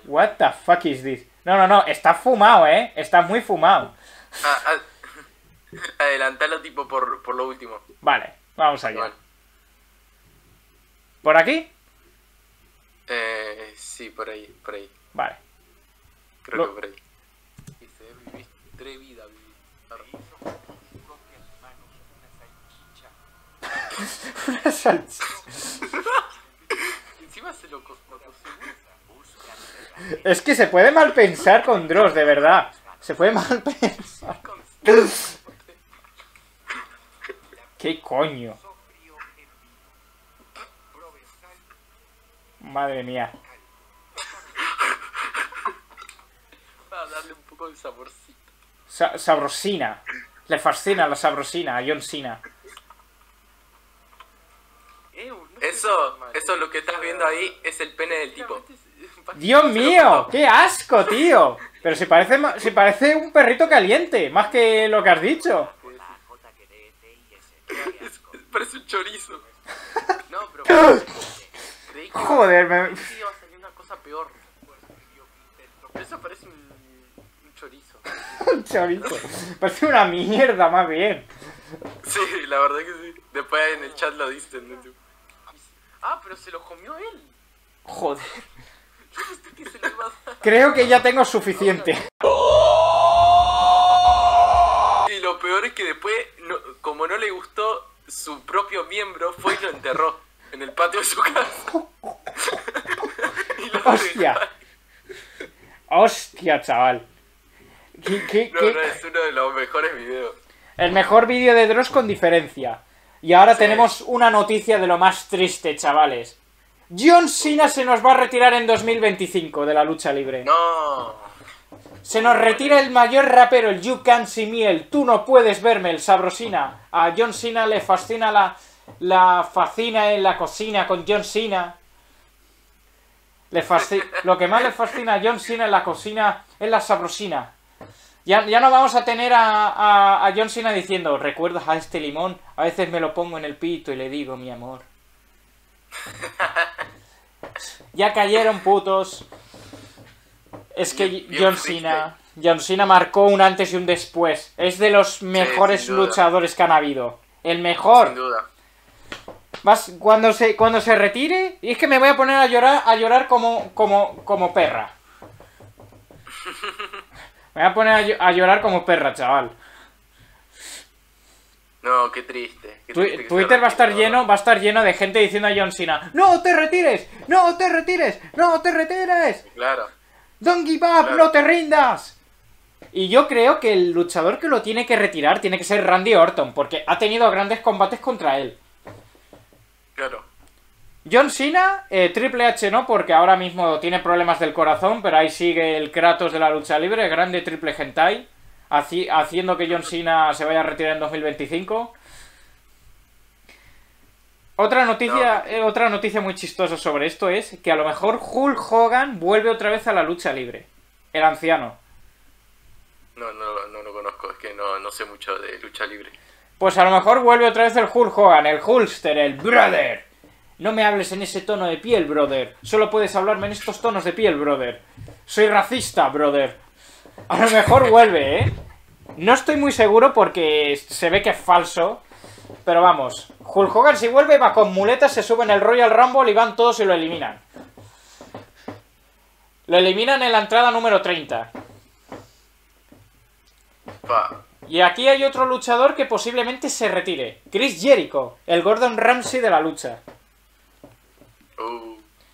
Speaker 1: What the fuck is this? No, está fumado, está muy fumado.
Speaker 2: Adelantalo tipo por lo último.
Speaker 1: Vale, vamos allá.
Speaker 2: Vale.
Speaker 1: ¿Por aquí?
Speaker 2: Sí, por ahí.
Speaker 1: Vale.
Speaker 2: Creo que por ahí. Dice, vivís atrevida, vivís.
Speaker 1: Una salchicha.
Speaker 2: Encima se lo cocinó.
Speaker 1: Es que se puede mal pensar con Dross, de verdad. Se puede mal pensar. ¿Qué coño? Madre mía.
Speaker 2: Para darle un poco de saborcito.
Speaker 1: Sabrosina. Le fascina la sabrosina a John Cena.
Speaker 2: Eso, lo que estás viendo ahí es el pene del tipo.
Speaker 1: ¡Dios mío! ¡Qué asco, tío! Pero si parece un perrito caliente, más que lo que has dicho.
Speaker 2: Parece un chorizo. No, pero creí que
Speaker 1: Joder,
Speaker 2: iba a salir una cosa peor. Eso parece un chorizo.
Speaker 1: Un chorizo. Parece una mierda, más bien.
Speaker 2: Sí, la verdad que sí. Después en el chat lo dicen, ¿no? Ah, pero se lo comió él.
Speaker 1: Joder.
Speaker 2: Yo pensé que se lo iba a dar.
Speaker 1: Creo que ya tengo suficiente.
Speaker 2: Y lo peor es que después, como no le gustó su propio miembro, fue y lo enterró en el patio de su casa. Y lo
Speaker 1: Hostia. Hostia, chaval.
Speaker 2: No, es uno de los mejores videos.
Speaker 1: El mejor vídeo de Dross con diferencia. Y ahora tenemos una noticia de lo más triste, chavales. John Cena se nos va a retirar en 2025 de la lucha libre.
Speaker 2: No.
Speaker 1: Se nos retira el mayor rapero, el You Can't See Me, el Tú No Puedes Verme, el Sabrosina. A John Cena le fascina la fascina en la cocina con John Cena. Lo que más le fascina a John Cena en la cocina es la Sabrosina. Ya no vamos a tener a John Cena diciendo, ¿recuerdas a este limón? A veces me lo pongo en el pito y le digo, mi amor. Ya cayeron, putos. Es que
Speaker 2: Bien
Speaker 1: John Cena marcó un antes y un después. Es de los mejores luchadores que han habido. El mejor.
Speaker 2: Sin duda.
Speaker 1: Cuando se retire, y es que me voy a poner a llorar como perra. Me voy a poner a llorar como perra, chaval.
Speaker 2: No, qué triste.
Speaker 1: Twitter va a estar lleno de gente diciendo a John Cena, ¡no te retires! ¡No te retires! ¡No te retires!
Speaker 2: Claro.
Speaker 1: ¡Don't give up!
Speaker 2: Claro.
Speaker 1: ¡No te rindas! Y yo creo que el luchador que lo tiene que retirar tiene que ser Randy Orton, porque ha tenido grandes combates contra él.
Speaker 2: Claro.
Speaker 1: John Cena, Triple H no, porque ahora mismo tiene problemas del corazón, pero ahí sigue el Kratos de la lucha libre, el grande Triple Hentai, haciendo que John Cena se vaya a retirar en 2025. Otra noticia muy chistosa sobre esto es que a lo mejor Hulk Hogan vuelve otra vez a la lucha libre. El anciano.
Speaker 2: No lo conozco, es que no sé mucho de lucha libre.
Speaker 1: Pues a lo mejor vuelve otra vez el Hulk Hogan, el Hulkster, el brother. No me hables en ese tono de piel, brother. Solo puedes hablarme en estos tonos de piel, brother. Soy racista, brother. A lo mejor vuelve, ¿eh? No estoy muy seguro porque se ve que es falso. Pero vamos, Hulk Hogan si vuelve va con muletas, se sube en el Royal Rumble y van todos y lo eliminan. Lo eliminan en la entrada número 30.
Speaker 2: Pa.
Speaker 1: Y aquí hay otro luchador que posiblemente se retire. Chris Jericho, el Gordon Ramsay de la lucha.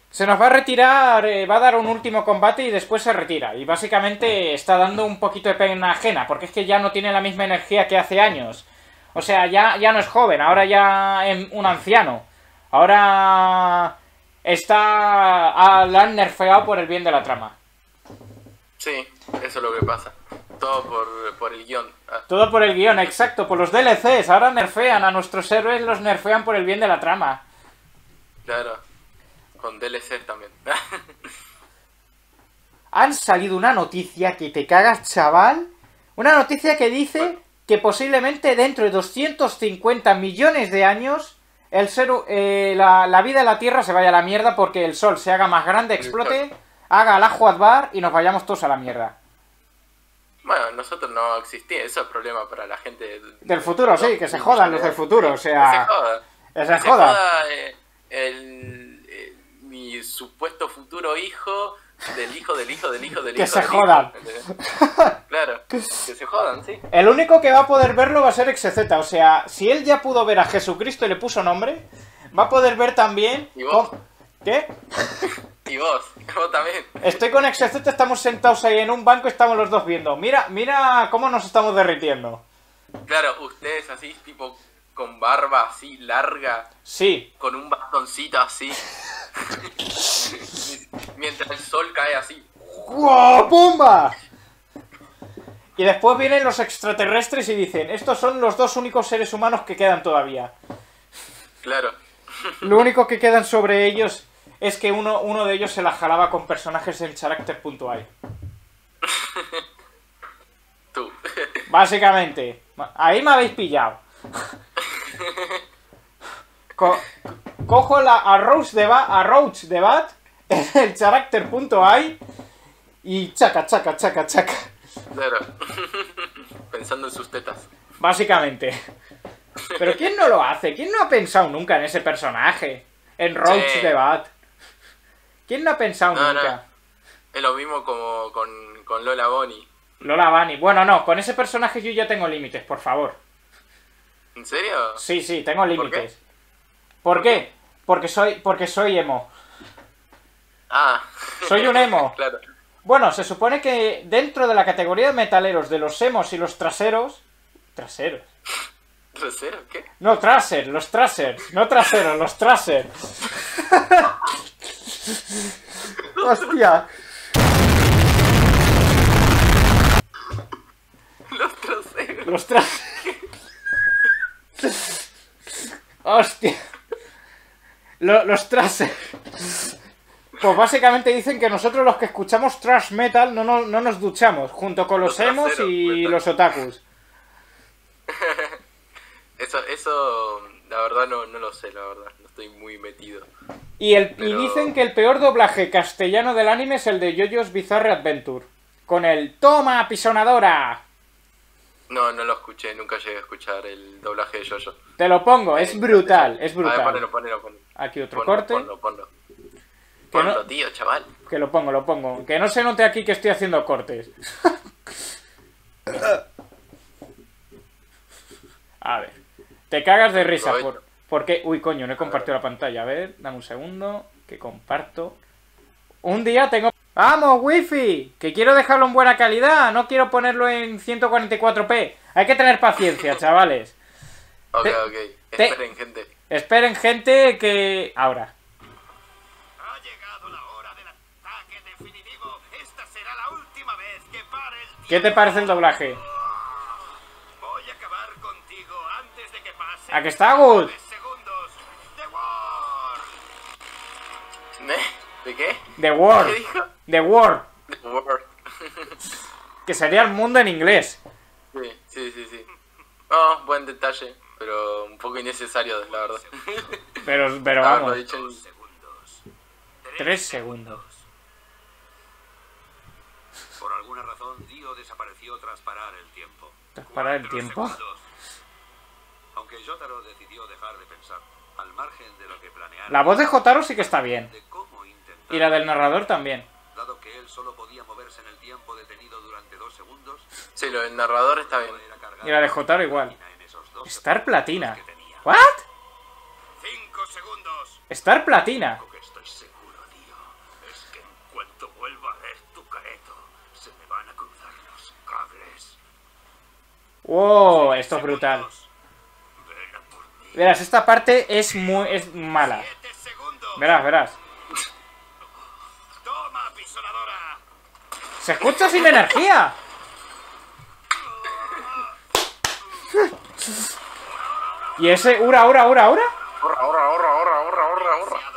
Speaker 1: Se nos va a retirar, va a dar un último combate y después se retira. Y básicamente está dando un poquito de pena ajena, porque es que ya no tiene la misma energía que hace años. O sea, ya no es joven, ahora ya es un anciano. Ahora la han nerfeado por el bien de la trama.
Speaker 2: Sí, eso es lo que pasa. Todo por el guión. Ah,
Speaker 1: Todo por el guión, exacto, por los DLCs. Ahora nerfean a nuestros héroes, los nerfean por el bien de la trama.
Speaker 2: claro. Con DLC también.
Speaker 1: Han salido una noticia que te cagas, chaval. Una noticia que dice que posiblemente dentro de 250 millones de años la vida de la Tierra se vaya a la mierda porque el Sol se haga más grande, explote, haga Allahu Akbar y nos vayamos todos a la mierda.
Speaker 2: Bueno, nosotros no existimos, eso es problema para la gente
Speaker 1: Del futuro, sí, que se jodan los del futuro, o sea...
Speaker 2: Que se joda.
Speaker 1: Que se joda.
Speaker 2: Mi supuesto futuro hijo, del hijo del hijo del hijo del hijo.
Speaker 1: Que se
Speaker 2: del
Speaker 1: jodan.
Speaker 2: hijo. Claro, que se jodan, sí.
Speaker 1: El único que va a poder verlo va a ser XZ, o sea, si él ya pudo ver a Jesucristo y le puso nombre, va a poder ver también...
Speaker 2: ¿Y vos?
Speaker 1: ¿Qué?
Speaker 2: Y vos también.
Speaker 1: Estoy con XZ, estamos sentados ahí en un banco y estamos los dos viendo. Mira cómo nos estamos derritiendo.
Speaker 2: Claro, ustedes así, tipo, con barba así larga,
Speaker 1: Sí.
Speaker 2: con un bastoncito así. Mientras el sol cae así.
Speaker 1: ¡Wow! ¡Pumba! Y después vienen los extraterrestres y dicen, estos son los dos únicos seres humanos que quedan todavía.
Speaker 2: Claro.
Speaker 1: Lo único que quedan sobre ellos es que uno de ellos se la jalaba con personajes en Character.ai.
Speaker 2: Tú.
Speaker 1: Básicamente. Ahí me habéis pillado. Cojo a Roach de Bat en el Character.ai y chaca.
Speaker 2: Claro. Pensando en sus tetas.
Speaker 1: Básicamente. Pero ¿quién no lo hace? ¿Quién no ha pensado nunca en ese personaje? En Roach
Speaker 2: Sí.
Speaker 1: de Bat. ¿Quién no ha pensado
Speaker 2: No,
Speaker 1: nunca?
Speaker 2: no. Es lo mismo como con Lola Bonnie.
Speaker 1: Lola Bunny. Bueno, no, con ese personaje yo ya tengo límites, por favor.
Speaker 2: ¿En serio?
Speaker 1: Sí, tengo límites.
Speaker 2: qué?
Speaker 1: ¿Por qué? Porque soy emo.
Speaker 2: Ah.
Speaker 1: Soy un emo.
Speaker 2: Claro.
Speaker 1: Bueno, se supone que dentro de la categoría de metaleros de los emos y los traseros... ¿Traseros?
Speaker 2: ¿Trasero? ¿Qué?
Speaker 1: No, los trasers. No traseros, los trasers. Hostia.
Speaker 2: Los traseros.
Speaker 1: Los trasers. Hostia. Los trasers. Pues básicamente dicen que nosotros los que escuchamos thrash metal no nos duchamos, junto con los emos
Speaker 2: traseros,
Speaker 1: y
Speaker 2: metal.
Speaker 1: los otakus.
Speaker 2: Eso, la verdad no lo sé, la verdad. No estoy muy metido.
Speaker 1: Y
Speaker 2: Pero-
Speaker 1: dicen que el peor doblaje castellano del anime es el de JoJo's Bizarre Adventure. Con el ¡Toma, pisonadora!
Speaker 2: No lo escuché, nunca llegué a escuchar el doblaje de Jojo.
Speaker 1: Te lo pongo, es brutal, es
Speaker 2: A ver,
Speaker 1: brutal.
Speaker 2: ponelo.
Speaker 1: Aquí otro
Speaker 2: Ponlo,
Speaker 1: corte.
Speaker 2: Ponlo.
Speaker 1: Que no-
Speaker 2: Ponlo, tío, chaval.
Speaker 1: Que lo pongo. Que no se note aquí que estoy haciendo cortes. A ver. Te cagas de risa
Speaker 2: Aprovecho.
Speaker 1: porque... Uy, coño, no he compartido la pantalla. A ver, dame un segundo. Que comparto. Un día tengo... ¡Vamos, wifi! Que quiero dejarlo en buena calidad. No quiero ponerlo en 144p. Hay que tener paciencia, chavales.
Speaker 2: Ok.
Speaker 1: te-
Speaker 2: Esperen, gente.
Speaker 1: Esperen, gente, que... Ahora.
Speaker 3: Ha llegado la hora del ataque definitivo. Esta será la última vez que pare el tiempo.
Speaker 1: ¿Qué te parece el doblaje?
Speaker 3: Voy a acabar contigo antes de que pase.
Speaker 1: ¿A que está good?
Speaker 3: 3 segundos. The War.
Speaker 2: ¿De qué?
Speaker 1: The World.
Speaker 2: ¿Qué dijo?
Speaker 1: The World.
Speaker 2: The World.
Speaker 1: Que sería el mundo en inglés.
Speaker 2: Sí. No, buen detalle, pero un poco innecesario, la verdad.
Speaker 1: Pero
Speaker 2: Haberlo
Speaker 1: vamos.
Speaker 2: dicho en-
Speaker 3: Segundos.
Speaker 1: 3 segundos.
Speaker 3: Por alguna razón, Dio desapareció tras parar el tiempo.
Speaker 1: Tras parar el
Speaker 3: 4
Speaker 1: tiempo.
Speaker 3: segundos. Aunque Jotaro decidió dejar de pensar, al margen de lo que planeara,
Speaker 1: La voz de Jotaro sí que está bien.
Speaker 3: de cómo intentar,
Speaker 1: Y la del narrador también.
Speaker 3: dado que él solo podía moverse en el tiempo detenido durante 2 segundos,
Speaker 2: Sí, lo del narrador está bien.
Speaker 3: era cargar
Speaker 1: Y la de Jotaro igual.
Speaker 3: en esos 2
Speaker 1: Star Platina.
Speaker 3: que tenía.
Speaker 1: ¿What?
Speaker 3: 5 segundos.
Speaker 1: Star Platina.
Speaker 3: Lo que estoy seguro, Dio, es que en cuanto vuelva a ver tu careto, se me van a cruzar los cables.
Speaker 1: Wow, esto es brutal.
Speaker 3: Segundos. Ven a por mí.
Speaker 1: Verás, esta parte es mala.
Speaker 3: 7 segundos.
Speaker 1: Verás.
Speaker 3: Toma, pisonadora.
Speaker 1: ¡Se escucha sin energía! Y ese, ura.
Speaker 2: Horra.
Speaker 3: Demasiado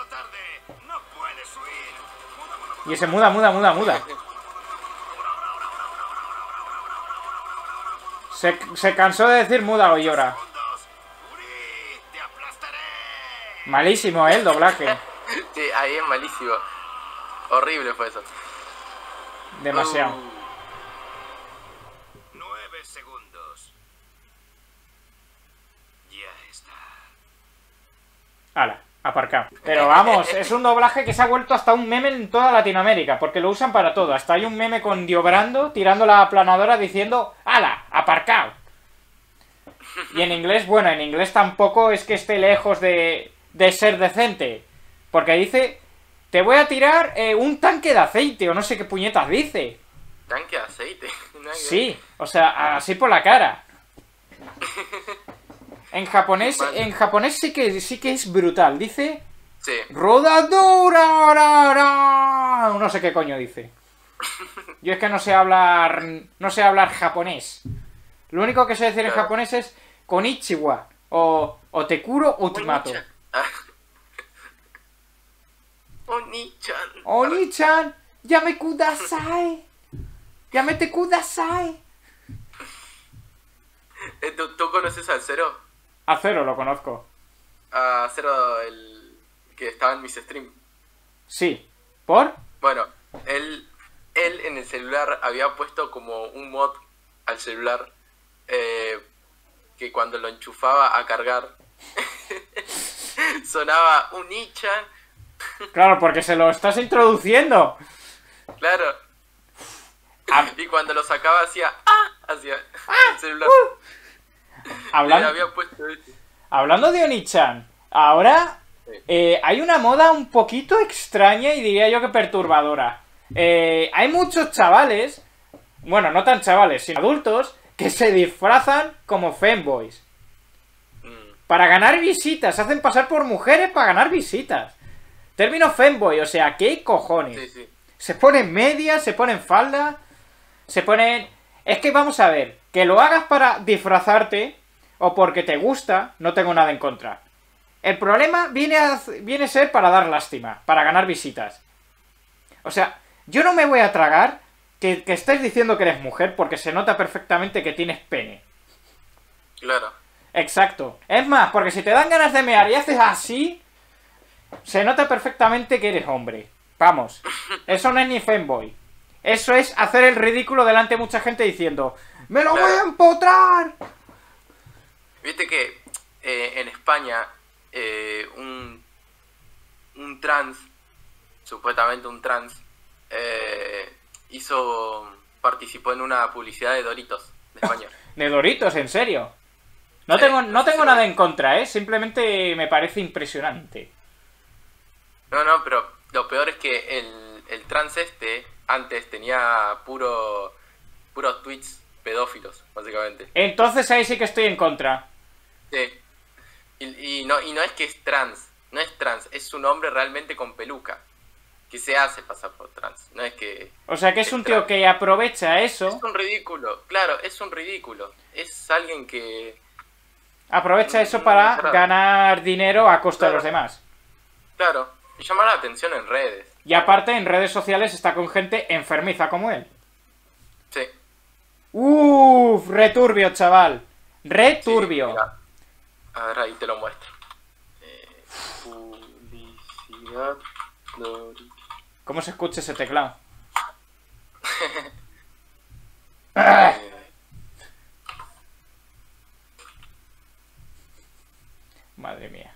Speaker 3: tarde. No puedes huir.
Speaker 1: Y ese muda. Se cansó de decir muda o llora.
Speaker 3: Segundos. Uri, te aplastaré.
Speaker 1: Malísimo, el doblaje.
Speaker 2: Sí, ahí es malísimo. Horrible fue eso.
Speaker 1: Demasiado.
Speaker 3: 9 segundos. Ya está.
Speaker 1: Hala, aparcado. Pero vamos, es un doblaje que se ha vuelto hasta un meme en toda Latinoamérica, porque lo usan para todo. Hasta hay un meme con Diobrando tirando la aplanadora diciendo ¡hala, aparcado! Y en inglés, bueno, en inglés tampoco es que esté lejos de ser decente. Porque dice, te voy a tirar un tanque de aceite, o no sé qué puñetas dice.
Speaker 2: Tanque de aceite. Nada que
Speaker 1: Sí, o sea, así por la cara. En japonés sí que es brutal. Dice
Speaker 2: ver. Sí.
Speaker 1: rodadura. No sé qué coño dice. Yo es que no sé hablar japonés. Lo único que sé decir en
Speaker 2: Claro.
Speaker 1: japonés es konnichiwa o te curo o te mato.
Speaker 2: Oni-chan.
Speaker 1: Oni-chan, llame kudasai. Llámete kudasai.
Speaker 2: ¿Tú conoces al Cero?
Speaker 1: A Cero lo conozco.
Speaker 2: A Cero, el que estaba en mis streams.
Speaker 1: Sí. ¿Por?
Speaker 2: Bueno, él en el celular había puesto como un mod al celular que cuando lo enchufaba a cargar sonaba un Nichan,
Speaker 1: Claro, porque se lo estás introduciendo.
Speaker 2: claro.
Speaker 1: Ah.
Speaker 2: Y cuando lo sacaba hacía hacia el celular. Le
Speaker 1: Hablando,
Speaker 2: había puesto ese.
Speaker 1: hablando de Oni-chan, ahora hay una moda un poquito extraña y diría yo que perturbadora. Hay muchos chavales, bueno, no tan chavales, sino adultos, que se disfrazan como femboys. Para ganar visitas, se hacen pasar por mujeres para ganar visitas. Término femboy, o sea, ¿qué cojones?
Speaker 2: Sí, sí.
Speaker 1: Se ponen medias, se ponen falda, se ponen... Es que vamos a ver, que lo hagas para disfrazarte o porque te gusta, no tengo nada en contra. El problema viene a ser para dar lástima, para ganar visitas. O sea, yo no me voy a tragar que estés diciendo que eres mujer porque se nota perfectamente que tienes pene.
Speaker 2: Claro.
Speaker 1: Exacto. Es más, porque si te dan ganas de mear y haces así, se nota perfectamente que eres hombre. Vamos, eso no es ni femboy. Eso es hacer el ridículo delante de mucha gente diciendo ¡me lo voy a empotrar!
Speaker 2: Viste que en España un trans, supuestamente un trans, participó en una publicidad de Doritos de España.
Speaker 1: De Doritos, en serio. No
Speaker 2: Sí,
Speaker 1: tengo
Speaker 2: sí.
Speaker 1: nada en contra, simplemente me parece impresionante.
Speaker 2: No, pero lo peor es que el trans antes tenía puros tweets pedófilos, básicamente.
Speaker 1: Entonces ahí sí que estoy en contra.
Speaker 2: Sí. Y no es que es trans, no es trans, es un hombre realmente con peluca, que se hace pasar por trans, no es que...
Speaker 1: O sea que es un tío que aprovecha eso.
Speaker 2: Es un ridículo, claro, es un ridículo. Es alguien que...
Speaker 1: Aprovecha eso para
Speaker 2: Claro.
Speaker 1: ganar dinero a costa de
Speaker 2: Claro.
Speaker 1: los demás.
Speaker 2: Claro, y llama la atención en redes.
Speaker 1: Y aparte en redes sociales está con gente enfermiza como él.
Speaker 2: Sí.
Speaker 1: Uff, returbio, chaval. Returbio.
Speaker 2: Sí, mira. A ver, ahí te lo muestro. Publicidad.
Speaker 1: ¿Cómo se escucha ese teclado? Madre mía.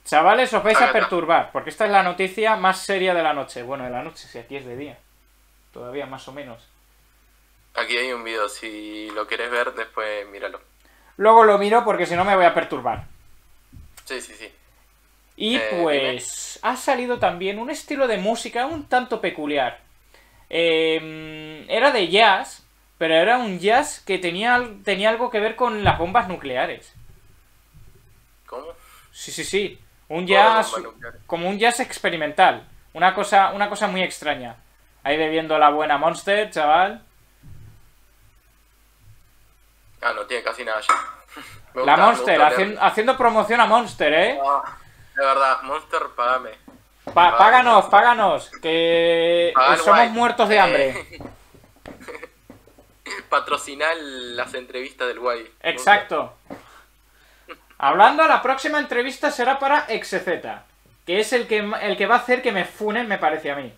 Speaker 1: Chavales, os vais a
Speaker 2: Acá.
Speaker 1: perturbar, porque esta es la noticia más seria de la noche. Bueno, de la noche, si aquí es de día. Todavía más o menos.
Speaker 2: Aquí hay un video, si lo quieres ver, después míralo.
Speaker 1: Luego lo miro porque si no me voy a perturbar.
Speaker 2: Sí, sí, sí.
Speaker 1: Y pues ha salido también un estilo de música un tanto peculiar. Era de jazz, pero era un jazz que tenía algo que ver con las bombas nucleares.
Speaker 2: ¿Cómo?
Speaker 1: Sí. Un
Speaker 2: Oh,
Speaker 1: jazz,
Speaker 2: bombas nucleares.
Speaker 1: como un jazz experimental. Una cosa muy extraña. Ahí bebiendo la buena Monster, chaval.
Speaker 2: Ah, no tiene casi nada ya. Me
Speaker 1: La
Speaker 2: gusta- me
Speaker 1: Monster,
Speaker 2: gusta leer.
Speaker 1: haciendo promoción a Monster, ¿eh?
Speaker 2: Ah, de verdad, Monster, pagame.
Speaker 1: Páganos, que
Speaker 2: Pagan
Speaker 1: somos
Speaker 2: guay.
Speaker 1: muertos de hambre.
Speaker 2: Patrocinar las entrevistas del guay.
Speaker 1: Exacto. Hablando, la próxima entrevista será para XZ, que es el que va a hacer que me funen, me parece a mí.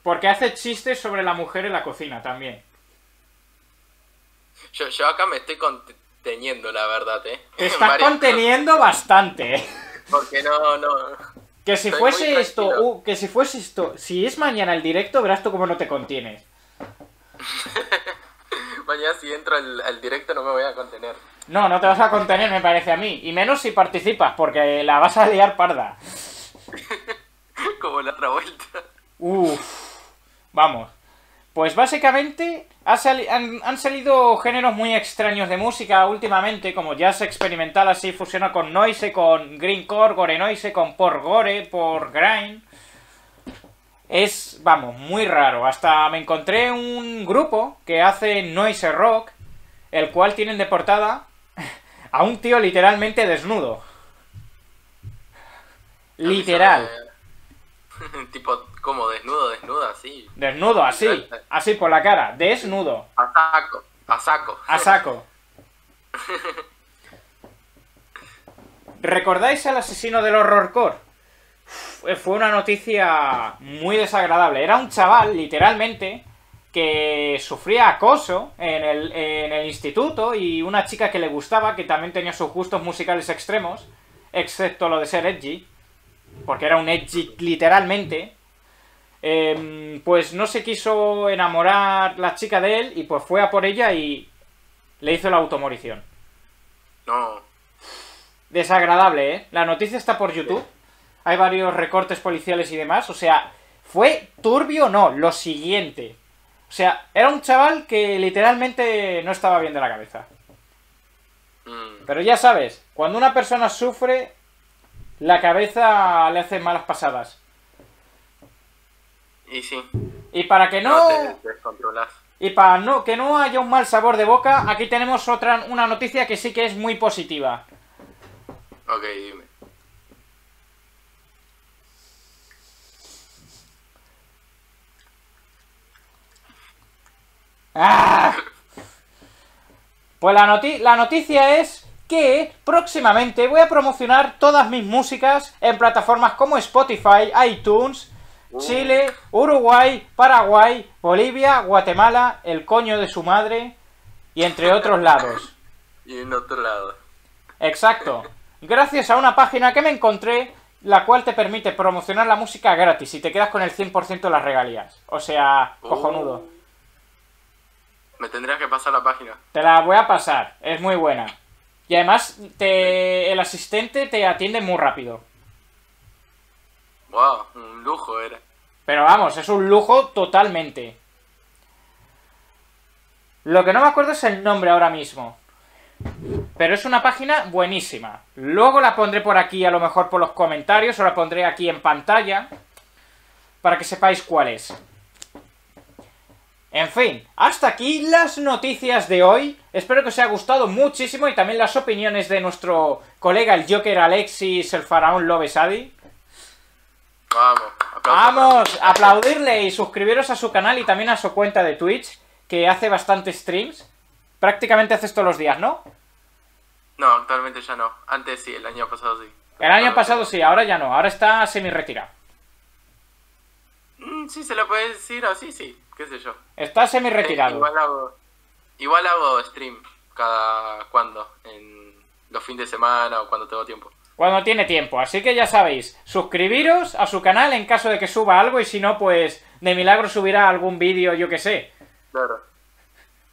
Speaker 1: Porque hace chistes sobre la mujer en la cocina también.
Speaker 2: Yo acá me estoy conteniendo, la verdad,
Speaker 1: Te estás
Speaker 2: Varias
Speaker 1: conteniendo bastante.
Speaker 2: cosas, porque no.
Speaker 1: Que si
Speaker 2: Estoy
Speaker 1: fuese
Speaker 2: muy
Speaker 1: esto,
Speaker 2: tranquilo.
Speaker 1: que si fuese esto, si es mañana el directo, verás tú cómo no te contienes.
Speaker 2: Mañana si entro al directo no me voy a contener.
Speaker 1: No te vas a contener, me parece a mí. Y menos si participas, porque la vas a liar parda.
Speaker 2: Como la otra vuelta.
Speaker 1: Vamos. Pues básicamente han salido géneros muy extraños de música últimamente, como jazz experimental así fusiona con noise, con greencore, gore noise, con por gore, por grind. Es, vamos, muy raro. Hasta me encontré un grupo que hace noise rock, el cual tienen de portada a un tío literalmente desnudo. Literal.
Speaker 2: Tipo, como desnudo, así.
Speaker 1: Desnudo, así por la cara. Desnudo.
Speaker 2: A saco.
Speaker 1: A saco. ¿Recordáis al asesino del horrorcore? Fue una noticia muy desagradable. Era un chaval, literalmente, que sufría acoso en el instituto y una chica que le gustaba, que también tenía sus gustos musicales extremos, excepto lo de ser edgy, porque era un edgy literalmente. Pues no se quiso enamorar la chica de él y pues fue a por ella y le hizo la automorición.
Speaker 2: No.
Speaker 1: Desagradable, ¿eh? La noticia está por YouTube. Hay varios recortes policiales y demás. O sea, ¿fue turbio? No, lo siguiente. O sea, era un chaval que literalmente no estaba bien de la cabeza. Pero ya sabes, cuando una persona sufre, la cabeza le hace malas pasadas.
Speaker 2: Y sí.
Speaker 1: Y para que
Speaker 2: No
Speaker 1: no...
Speaker 2: te descontrolas.
Speaker 1: Y para que no haya un mal sabor de boca, aquí tenemos una noticia que sí que es muy positiva.
Speaker 2: Ok, dime.
Speaker 1: ¡Ah! Pues la noticia es que próximamente voy a promocionar todas mis músicas en plataformas como Spotify, iTunes, Chile, Uruguay, Paraguay, Bolivia, Guatemala, el coño de su madre y entre otros lados.
Speaker 2: Y en otro lado.
Speaker 1: Exacto. Gracias a una página que me encontré, la cual te permite promocionar la música gratis y te quedas con el 100% de las regalías. O sea, cojonudo.
Speaker 2: Me tendrías que pasar la página.
Speaker 1: Te la voy a pasar, es muy buena. Y además, el asistente te atiende muy rápido.
Speaker 2: Wow, un lujo era.
Speaker 1: Pero vamos, es un lujo totalmente. Lo que no me acuerdo es el nombre ahora mismo. Pero es una página buenísima. Luego la pondré por aquí, a lo mejor por los comentarios, o la pondré aquí en pantalla, para que sepáis cuál es. En fin, hasta aquí las noticias de hoy. Espero que os haya gustado muchísimo y también las opiniones de nuestro colega el Joker Alexis, el faraón Lobesadi.
Speaker 2: Vamos,
Speaker 1: ¡Vamos! Aplaudirle y suscribiros a su canal y también a su cuenta de Twitch, que hace bastantes streams. Prácticamente haces todos los días, ¿no?
Speaker 2: No, actualmente ya no. Antes sí, el año pasado sí.
Speaker 1: El año pasado sí, ahora ya no. Ahora está semi-retirado.
Speaker 2: Sí, se lo puede decir así, sí. Qué sé yo.
Speaker 1: Está semi-retirado.
Speaker 2: Igual hago stream cada cuando. En los fines de semana o cuando tengo tiempo.
Speaker 1: Cuando tiene tiempo. Así que ya sabéis, suscribiros a su canal en caso de que suba algo y si no, pues de milagro subirá algún vídeo, yo que sé.
Speaker 2: Claro.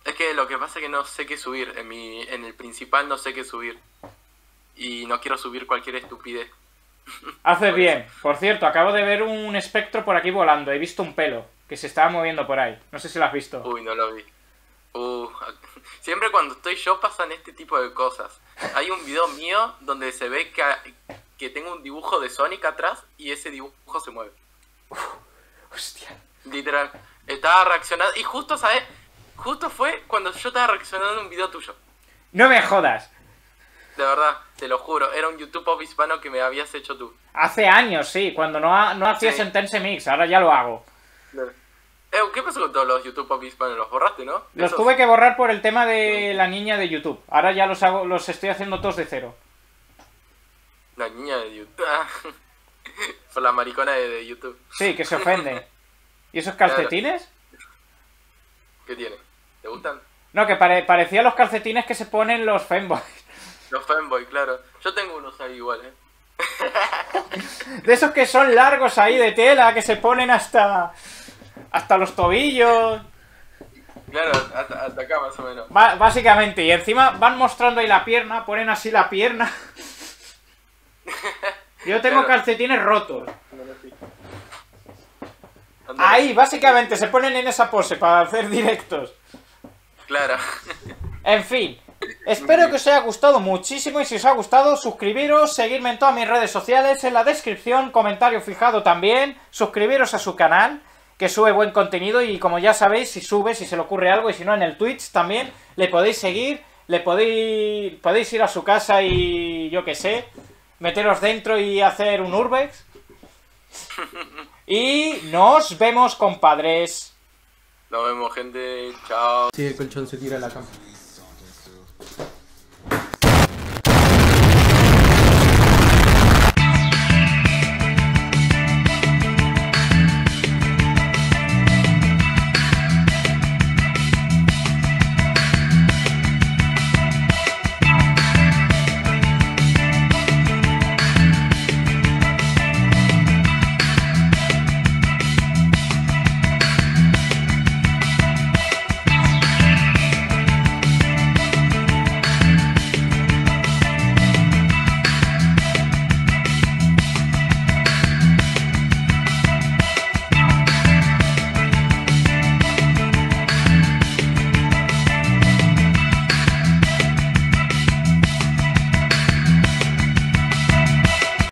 Speaker 2: Es que lo que pasa es que no sé qué subir. En el principal no sé qué subir. Y no quiero subir cualquier estupidez.
Speaker 1: Haces bien. Por cierto, acabo de ver un espectro por aquí volando. He visto un pelo que se estaba moviendo por ahí. No sé si lo has visto.
Speaker 2: Uy, no lo vi. Siempre cuando estoy yo pasan este tipo de cosas. Hay un video mío donde se ve que tengo un dibujo de Sonic atrás y ese dibujo se mueve.
Speaker 1: Hostia.
Speaker 2: Literal. Estaba reaccionando y justo, ¿sabes? justo fue cuando yo estaba reaccionando a un video tuyo.
Speaker 1: No me jodas.
Speaker 2: De verdad, te lo juro. Era un YouTube Pop hispano que me habías hecho tú.
Speaker 1: Hace años, sí, cuando no hacía
Speaker 2: Sí.
Speaker 1: Sentense Mix, ahora ya lo hago.
Speaker 2: ¿Qué pasó con todos los YouTube Pop hispanos? ¿Los borraste, no?
Speaker 1: Los
Speaker 2: Esos.
Speaker 1: tuve que borrar por el tema de la niña de YouTube. Ahora ya los estoy haciendo todos de cero.
Speaker 2: La niña de YouTube. Por la maricona de YouTube.
Speaker 1: Sí, que se ofende. ¿Y esos calcetines?
Speaker 2: ¿Qué tiene? ¿Te gustan?
Speaker 1: No, que parecía los calcetines que se ponen los femboys.
Speaker 2: Los fanboy, claro. Yo tengo unos ahí igual,
Speaker 1: De esos que son largos ahí de tela, que se ponen hasta los tobillos.
Speaker 2: Claro, hasta acá más o menos.
Speaker 1: Básicamente, y encima van mostrando ahí la pierna, ponen así la pierna. Yo tengo
Speaker 2: Claro.
Speaker 1: calcetines rotos. Ahí, básicamente, se ponen en esa pose para hacer directos.
Speaker 2: Claro.
Speaker 1: En fin, espero que os haya gustado muchísimo y si os ha gustado, suscribiros, seguirme en todas mis redes sociales, en la descripción, comentario fijado también, suscribiros a su canal, que sube buen contenido y como ya sabéis, si se le ocurre algo y si no en el Twitch también, le podéis seguir, podéis ir a su casa y yo qué sé, meteros dentro y hacer un urbex. Y nos vemos, compadres.
Speaker 2: Nos vemos, gente. Chao.
Speaker 1: Sí, el colchón se tira a la cama.